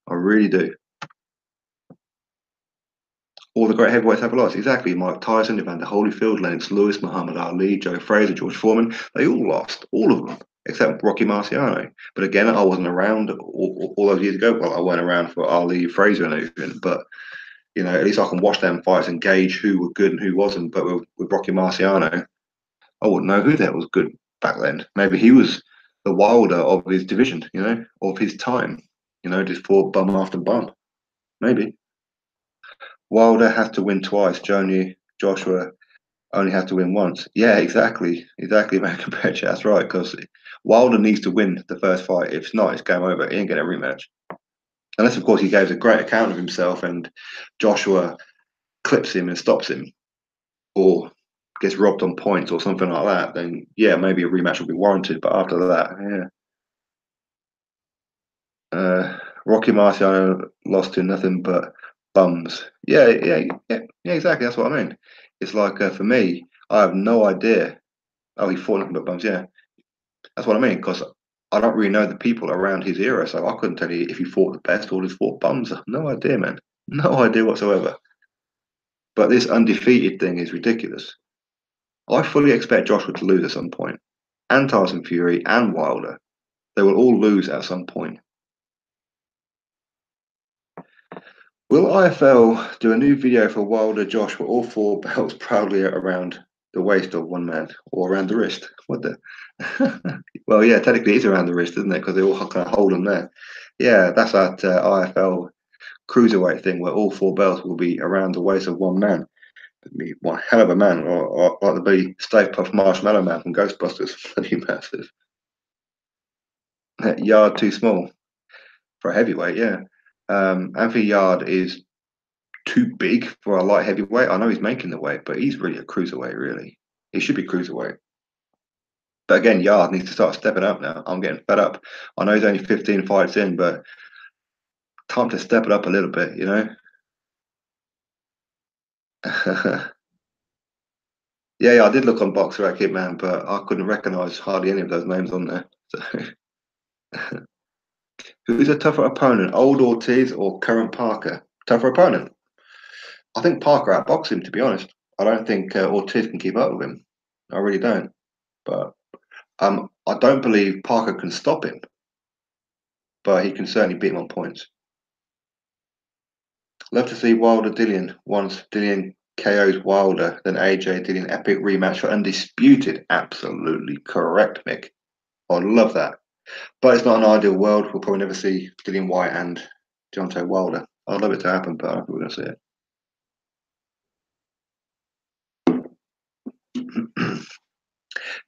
I really do. All the great heavyweights have lost. Exactly. Mike Tyson, Evander Holyfield, Lennox Lewis, Muhammad Ali, Joe Frazier, George Foreman. They all lost. All of them. Except Rocky Marciano. But again, I wasn't around all those years ago. Well, I went around for Ali, Frazier and everything. But, at least I can watch them fights and gauge who were good and who wasn't. But with Rocky Marciano, I wouldn't know who that was good back then. Maybe he was the Wilder of his division, of his time. Just fought bum after bum. Maybe. Wilder has to win twice. Joshua only has to win once. Yeah, exactly, American Petcher. That's right. Because Wilder needs to win the first fight. If not, it's game over. He ain't getting a rematch. Unless, of course, he gives a great account of himself and Joshua clips him and stops him, or gets robbed on points or something like that. Then yeah, maybe a rematch will be warranted. But after that, yeah. Rocky Marciano lost to nothing but bums. Yeah, exactly. That's what I mean. It's like for me, I have no idea. Oh, he fought nothing but bums. Yeah, that's what I mean. Because I don't really know the people around his era, so I couldn't tell you if he fought the best or just fought bums. No idea, man. No idea whatsoever. But this undefeated thing is ridiculous. I fully expect Joshua to lose at some point, and Tyson Fury and Wilder. They will all lose at some point. Will IFL do a new video for Wilder Joshua, all four belts proudly around the waist of one man or around the wrist? What the? Well, yeah, technically it's around the wrist, isn't it? Because they all kind of hold them there. Yeah, that's that IFL cruiserweight thing where all four belts will be around the waist of one man. Be one hell of a man, or like the big Stay Puft Marshmallow Man from Ghostbusters. Bloody massive. Yard too small for a heavyweight, yeah. Anthony Yard is too big for a light heavyweight. I know he's making the weight, but he's really a cruiserweight, really. He should be cruiserweight. But again, Yard needs to start stepping up now. I'm getting fed up. I know he's only 15 fights in, but time to step it up a little bit, Yeah, I did look on Boxer Racket, man, but I couldn't recognize hardly any of those names on there. So, who's a tougher opponent, old Ortiz or current Parker? Tougher opponent? I think Parker outboxed him, to be honest. I don't think Ortiz can keep up with him. I really don't. But I don't believe Parker can stop him, but he can certainly beat him on points. Love to see Wilder Dillian. Once Dillian KOs Wilder, then AJ Dillian epic rematch for undisputed. Absolutely correct, Mick. I love that. But it's not an ideal world. We'll probably never see Dillian White and Deontay Wilder. I'd love it to happen, but I don't think we're going to see it.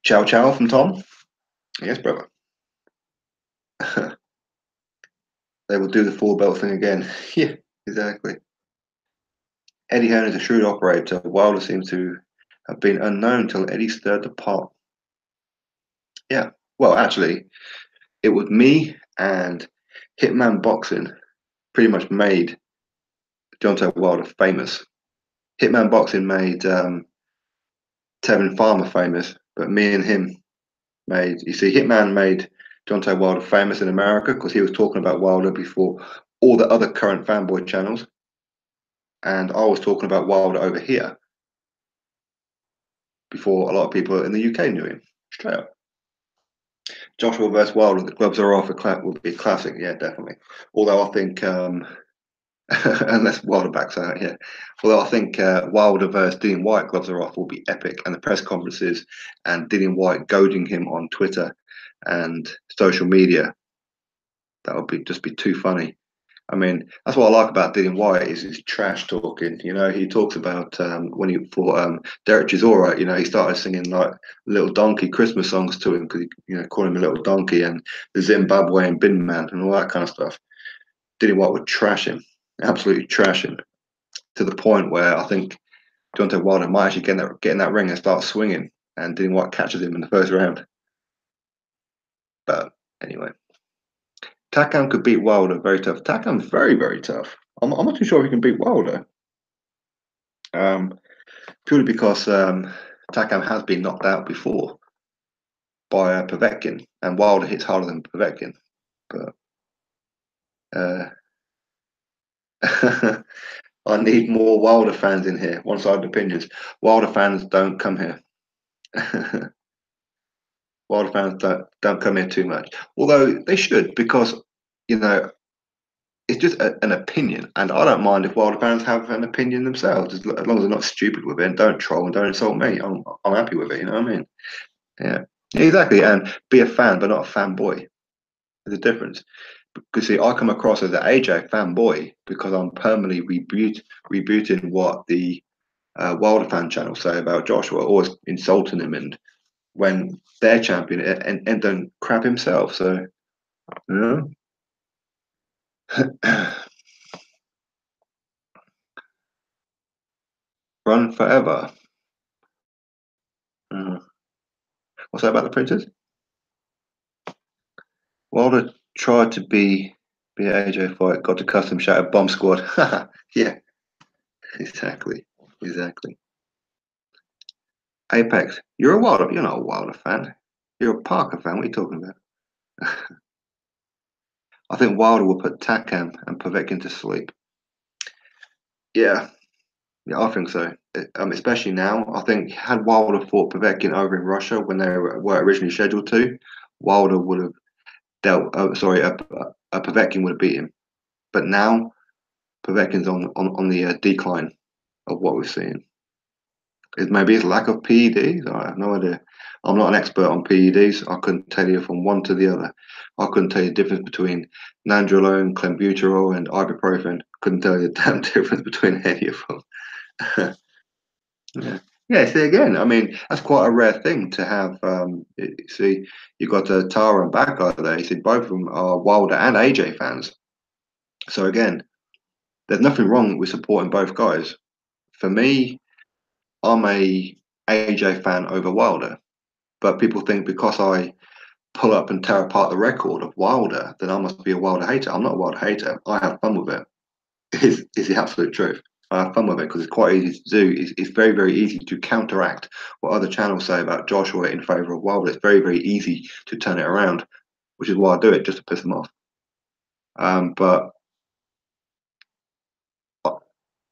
Ciao, ciao from Tom. Yes, brother. They will do the four belt thing again. Yeah, exactly. Eddie Hearn is a shrewd operator. Wilder seems to have been unknown until Eddie stirred the pot. Yeah. Well, actually, it was me and Hitman Boxing pretty much made Deontay Wilder famous. Hitman Boxing made Tevin Farmer famous, but me and him made. You see, Hitman made Deontay Wilder famous in America because he was talking about Wilder before all the other current fanboy channels, and I was talking about Wilder over here before a lot of people in the UK knew him. Straight up. Joshua versus Wilder, the gloves are off. Would be a classic, yeah, definitely. Although I think, unless Wilder backs out, yeah. Although I think Wilder versus Dillian White, gloves are off, will be epic, and the press conferences and Dillian White goading him on Twitter and social media, that would be too funny. I mean, that's what I like about Dillian White is his trash talking. He talks about when he fought Derek Chisora. He started singing like little donkey Christmas songs to him because calling him a little donkey and the Zimbabwean bin man and all that kind of stuff. Dillian White would trash him, absolutely trash him, to the point where I think Deontay Wilder might actually get in that ring and start swinging, and Dillian White catches him in the first round. But anyway. Takam could beat Wilder, very tough. Takam's very, very tough. I'm not too sure if he can beat Wilder. Purely because Takam has been knocked out before by Povetkin, and Wilder hits harder than Povetkin. But I need more Wilder fans in here. One-sided opinions. Wilder fans don't come here. Wilder fans don't come here too much. Although they should, because you know it's just an opinion, and I don't mind if Wilder fans have an opinion themselves, as long as they're not stupid with it and don't troll and don't insult me. I'm happy with it. You know what I mean? Yeah, exactly. And be a fan, but not a fanboy. There's a difference. Because see, I come across as an AJ fanboy because I'm permanently rebooting what the Wilder fan channel say about Joshua, always insulting him, and when their champion and then crap himself. So you know, run forever. Uh, what's that about the Princess? Wilder tried to be an AJ fight, got to custom shattered bomb squad. Yeah, exactly, exactly. Apex, you're a Wilder. You're not a Wilder fan. You're a Parker fan. What are you talking about? I think Wilder will put Takam and Povetkin to sleep. Yeah, yeah, I think so. Especially now, I think had Wilder fought Povetkin over in Russia when they were originally scheduled to, Wilder would have dealt. Sorry, Povetkin would have beat him. But now Povetkin's on the decline of what we're seeing. Maybe it's lack of PEDs. I have no idea. I'm not an expert on PEDs. I couldn't tell you from one to the other. I couldn't tell you the difference between nandrolone, clenbuterol, and ibuprofen. Couldn't tell you the damn difference between any of them. Yeah. Yeah, see again, I mean, that's quite a rare thing to have. See, you've got Tara and Backo there. You see, both of them are Wilder and AJ fans. So again, there's nothing wrong with supporting both guys. For me, I'm a AJ fan over Wilder, but people think because I pull up and tear apart the record of Wilder, then I must be a Wilder hater. I'm not a Wilder hater. I have fun with it. Is the absolute truth. I have fun with it because it's quite easy to do. It's very, very easy to counteract what other channels say about Joshua in favour of Wilder. It's very, very easy to turn it around, which is why I do it, just to piss them off. But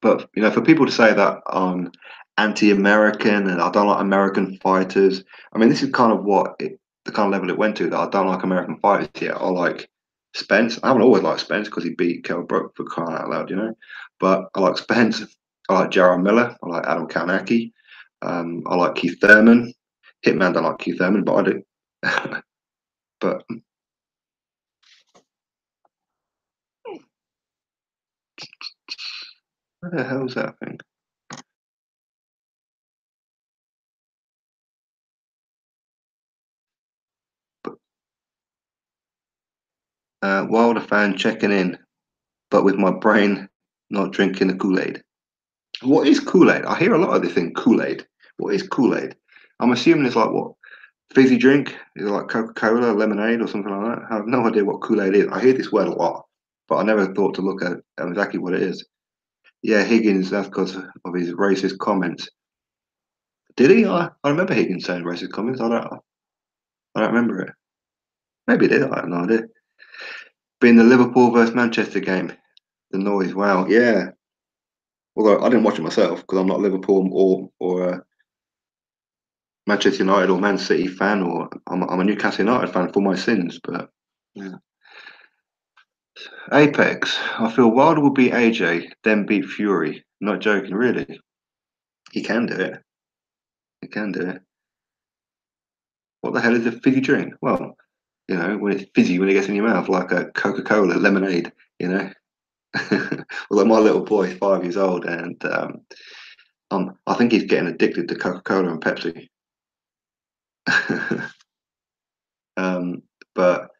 for people to say that I'm anti-American and I don't like American fighters, I mean, this is kind of the kind of level it went to, that I don't like American fighters yet. I like Spence. I haven't always liked Spence because he beat Kell Brook, for crying out loud, you know. But I like Spence. I like Jaron Miller. I like Adam Kalnacki. I like Keith Thurman. Hitman don't like Keith Thurman, but I do. But what the hell is that thing? Wilder fan checking in, but with my brain not drinking the Kool-Aid. What is Kool-Aid? I hear a lot of this thing, Kool-Aid. What is Kool-Aid? I'm assuming it's like what? Fizzy drink? Is it like Coca-Cola, lemonade, or something like that? I have no idea what Kool-Aid is. I hear this word a lot, but I never thought to look at exactly what it is. Yeah, Higgins, that's because of his racist comments. Did he? I remember Higgins saying racist comments. I don't remember it. Maybe he did. I have no idea. Being the Liverpool versus Manchester game, the noise. Wow. Yeah. Although I didn't watch it myself because I'm not Liverpool or Manchester United or Man City fan, or I'm a Newcastle United fan for my sins. But yeah. Apex, I feel Wilder will beat AJ, then beat Fury. Not joking, really. He can do it. He can do it. What the hell is a fizzy drink? Well, when it's fizzy when it gets in your mouth, like a Coca-Cola, lemonade, you know. Although my little boy is 5 years old, and I think he's getting addicted to Coca-Cola and Pepsi. um, but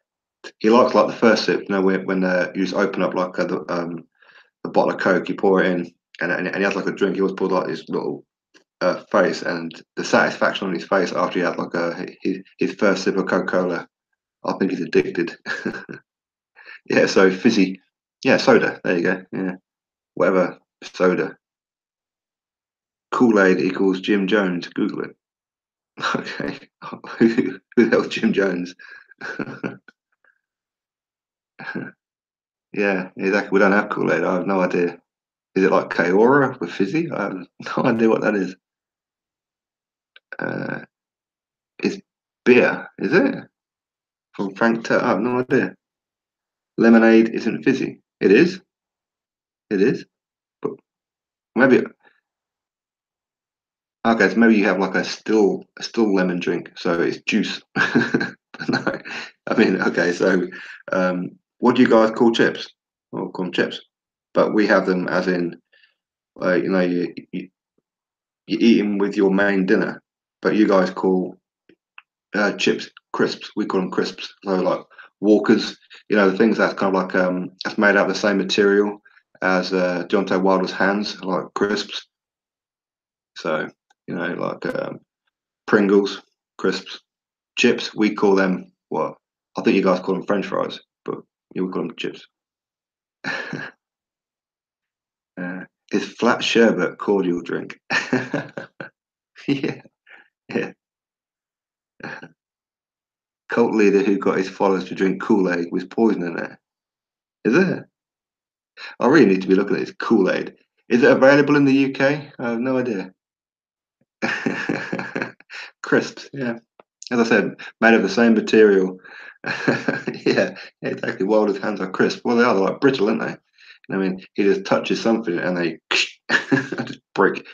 he likes like the first sip, when you just open up like the bottle of Coke, you pour it in, and he has like a drink. He always pulls like his little face, and the satisfaction on his face after he had like his first sip of Coca Cola. I think he's addicted. Yeah, so fizzy. Yeah, soda. There you go. Yeah, whatever soda. Kool Aid equals Jim Jones. Google it. Okay. Who the hell's Jim Jones? Yeah, exactly. We don't have Kool Aid. I have no idea. Is it like Kaora with fizzy? I have no idea what that is. It's beer, is it? From Frank Tut. I have no idea. Lemonade isn't fizzy. It is. It is. But maybe okay. So maybe you have like a still lemon drink, so it's juice. But no, I mean okay. So what do you guys call chips? Well, call them chips, but we have them as in you eat them with your main dinner, but you guys call chips crisps. We call them crisps. So like Walkers, the things that's kind of like that's made out of the same material as Deontay Wilder's hands, like crisps. So like Pringles, crisps, chips. We call them what? I think you guys call them French fries, but we call them chips. Is flat sherbet cordial drink? Yeah, yeah. Cult leader who got his followers to drink Kool-Aid with poison in it. Is it? I really need to be looking at this Kool-Aid. Is it available in the UK? I have no idea. Crisps, yeah. As I said, made of the same material. Yeah, exactly. Wilder's hands are crisp. Well, they are. They're like brittle, aren't they? I mean, he just touches something and they just break.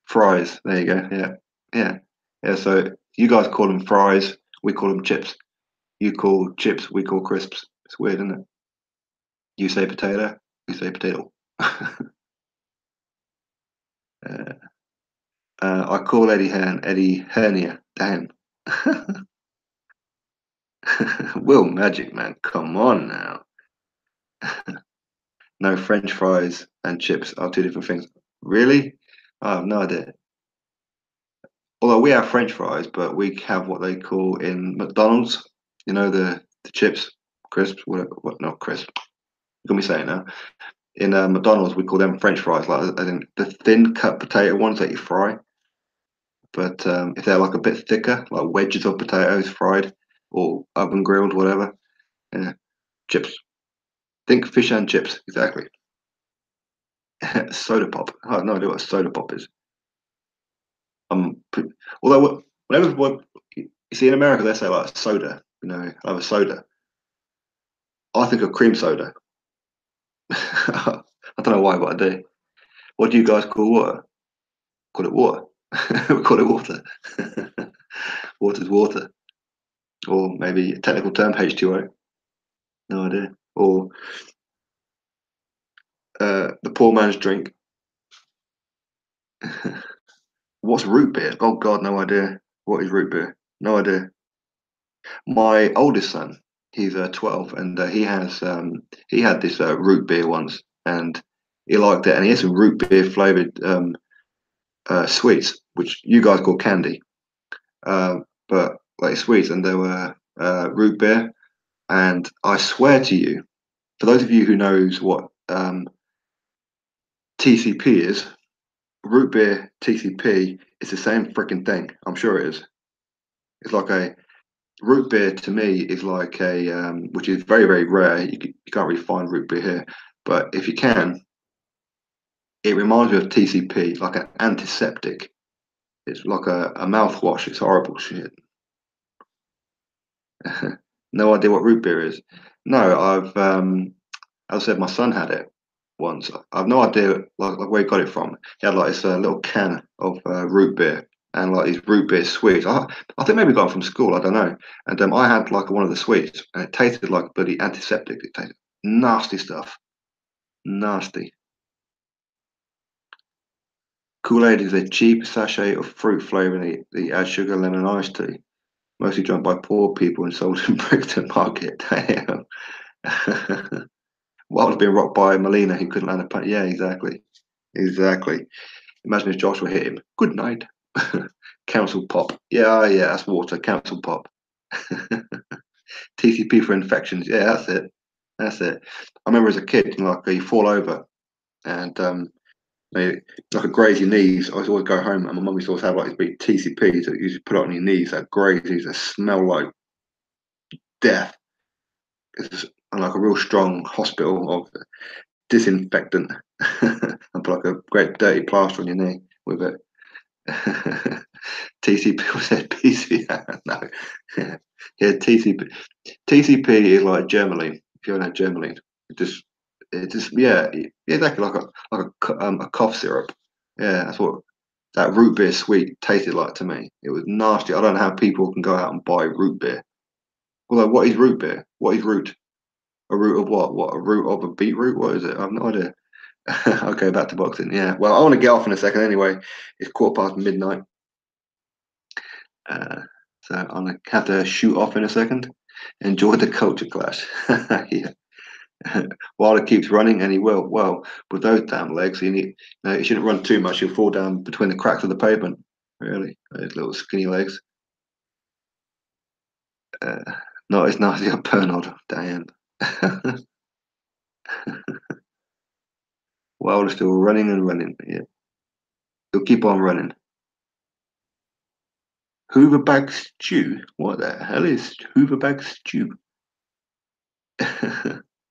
Fries. There you go. Yeah, yeah, yeah. So you guys call them fries. We call them chips. You call chips. We call crisps. It's weird, isn't it? You say potato. We say potato. uh, I call Eddie Hernia. Damn. Will Magic Man, come on now. No, French fries and chips are two different things. Really? I have no idea. Although we have French fries, but we have what they call in McDonald's, the chips, crisps, what not crisp. You got me saying now. In McDonald's, we call them French fries, like as in the thin cut potato ones that you fry. But if they're like a bit thicker, like wedges of potatoes fried or oven grilled, whatever, yeah, chips. Think fish and chips, exactly. Soda pop. I have no idea what a soda pop is. Um, although whenever you see in America, they say like soda. I have a soda. I think of cream soda. I don't know why, but I do. What do you guys call water? Call it water. We call it water. Water's water, or maybe a technical term H2O. No idea. Or the poor man's drink. What's root beer? Oh God, no idea. What is root beer? No idea. My oldest son, he's 12, and he had this root beer once, and he liked it, and he had some root beer flavored sweets, which you guys call candy, but like sweets, and they were root beer. And I swear to you, for those of you who knows what TCP is, root beer TCP is the same freaking thing. I'm sure it is. It's like a root beer to me is like a which is very very rare. You can't really find root beer here, but if you can, it reminds me of TCP, like an antiseptic. It's like a mouthwash. It's horrible shit. No idea what root beer is. No, as I said, my son had it once. I've no idea like where he got it from. He had like this little can of root beer and like these root beer sweets. I think maybe he got them from school. I don't know. And I had like one of the sweets, and it tasted like bloody antiseptic. It tasted nasty stuff. Nasty. Kool-Aid is a cheap sachet of fruit flavoring that adds sugar, lemon, and iced tea. Mostly drunk by poor people and sold in Brixton Market. Damn. Well, I was being rocked by Molina, who couldn't land a punt. Yeah, exactly. Exactly. Imagine if Joshua hit him. Good night. Council pop. Yeah, yeah, that's water. Council pop. TCP for infections. Yeah, that's it. That's it. I remember as a kid, like you fall over and like it graze your knees. I used to always go home and my mum used to always have like this big TCP, so you just put it on your knees. That graze used to smell like death. It's just and like a real strong hospital of disinfectant and put like a great dirty plaster on your knee with it. TCP said PC. No, yeah, TCP is like Germolene. If you don't know Germolene, it just yeah, exactly like a cough syrup. Yeah, that's what that root beer sweet tasted like to me. It was nasty. I don't know how people can go out and buy root beer. Although, what is root beer? What is root? A root of what? What, a root of a beetroot? What is it? I have no idea. Okay, back to boxing. Yeah. Well, I want to get off in a second anyway. It's midnight. Uh, so I'm gonna have to shoot off in a second. Enjoy the culture clash. Yeah. While it keeps running, and he will. Well, with those damn legs, you shouldn't run too much. You'll fall down between the cracks of the pavement. Really, those little skinny legs. Uh, Not as nice as your Bernard, Diane. Wilder still running and running. Yeah, he'll keep on running. Hoover bag stew. What the hell is Hoover bag stew?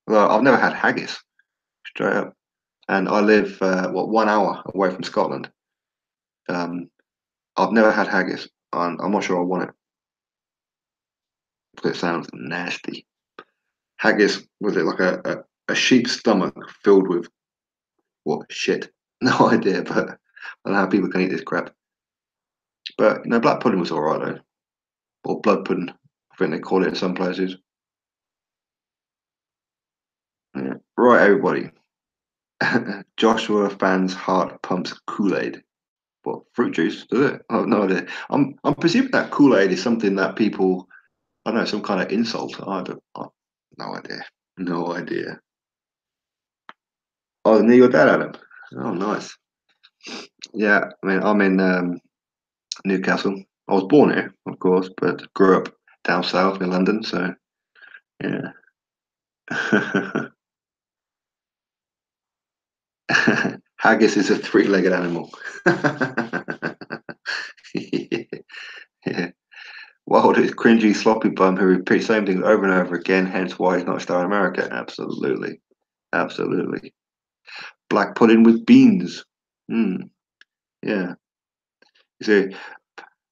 Well, I've never had haggis, straight up. And I live 1 hour away from Scotland. Um, I've never had haggis. I'm not sure I want it because it sounds nasty. Haggis, was it like a sheep's stomach filled with what shit? No idea, but I don't know how people can eat this crap. But black pudding was alright though, or blood pudding. I think they call it in some places. Yeah. Right, everybody. Joshua fan's heart pumps Kool-Aid. What, fruit juice? Does it? I have no idea. I'm presuming that Kool-Aid is something that people, I don't know, some kind of insult. I have no idea. No idea. Oh, near your dad, Adam. Oh, nice. Yeah, I mean, I'm in Newcastle. I was born here, of course, but grew up down south in London. So yeah. Haggis is a three-legged animal. Yeah. Wilder is cringy, sloppy bum who repeats the same things over and over again, hence why he's not a star in America. Absolutely. Absolutely. Black pudding with beans. Mm, yeah. You see,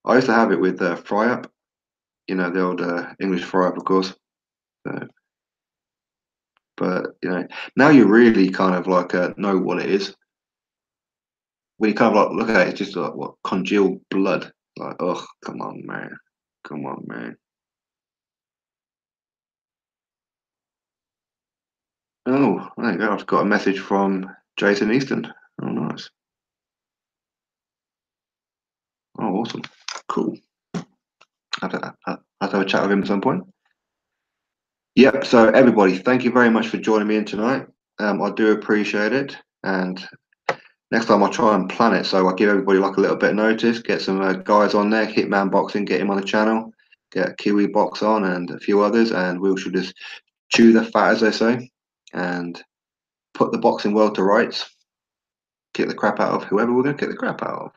I used to have it with fry up, the old English fry up, of course. So, but, now you really kind of like know what it is. When you kind of like look at it, it's just like what, congealed blood. Like, oh, come on, man. Come on, man. Oh, there you go. I've got a message from Jason Easton. Oh, nice. Oh, awesome. Cool. I'll have a chat with him at some point. Yep. So, everybody, thank you very much for joining me in tonight. I do appreciate it. And next time I'll try and plan it. So, I'll give everybody like a little bit of notice, get some guys on there, Hitman Boxing, get him on the channel, get Kiwi Box on, and a few others. And we should just chew the fat, as they say, and put the boxing world to rights, kick the crap out of whoever we're going to kick the crap out of.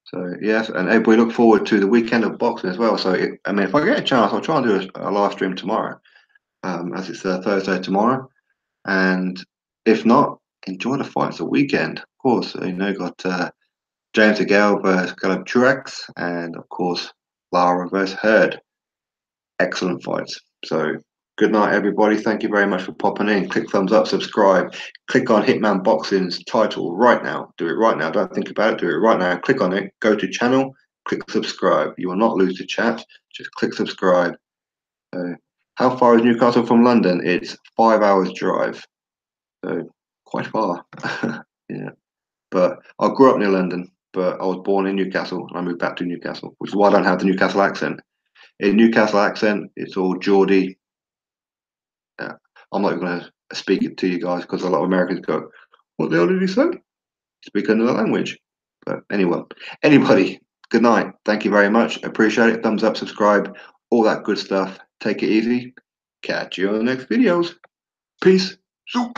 So yes, and we look forward to the weekend of boxing as well. So if I get a chance, I'll try and do a live stream tomorrow, as it's Thursday tomorrow. And if not, enjoy the fights the weekend. Of course, got James Agal versus Caleb Truax, and of course Lara versus Hurd. Excellent fights. So good night, everybody. Thank you very much for popping in. Click thumbs up, subscribe. Click on Hitman Boxing's title right now. Do it right now. Don't think about it. Do it right now. Click on it. Go to channel. Click subscribe. You will not lose the chat. Just click subscribe. How far is Newcastle from London? It's 5 hours drive. So quite far. Yeah. But I grew up near London, but I was born in Newcastle and I moved back to Newcastle, which is why I don't have the Newcastle accent. In Newcastle accent, it's all Geordie. Yeah. I'm not going to speak it to you guys because a lot of Americans go, "What the hell did he say?" Speak another language. But anyway, anybody, good night. Thank you very much. Appreciate it. Thumbs up, subscribe, all that good stuff. Take it easy. Catch you on the next videos. Peace. Soup.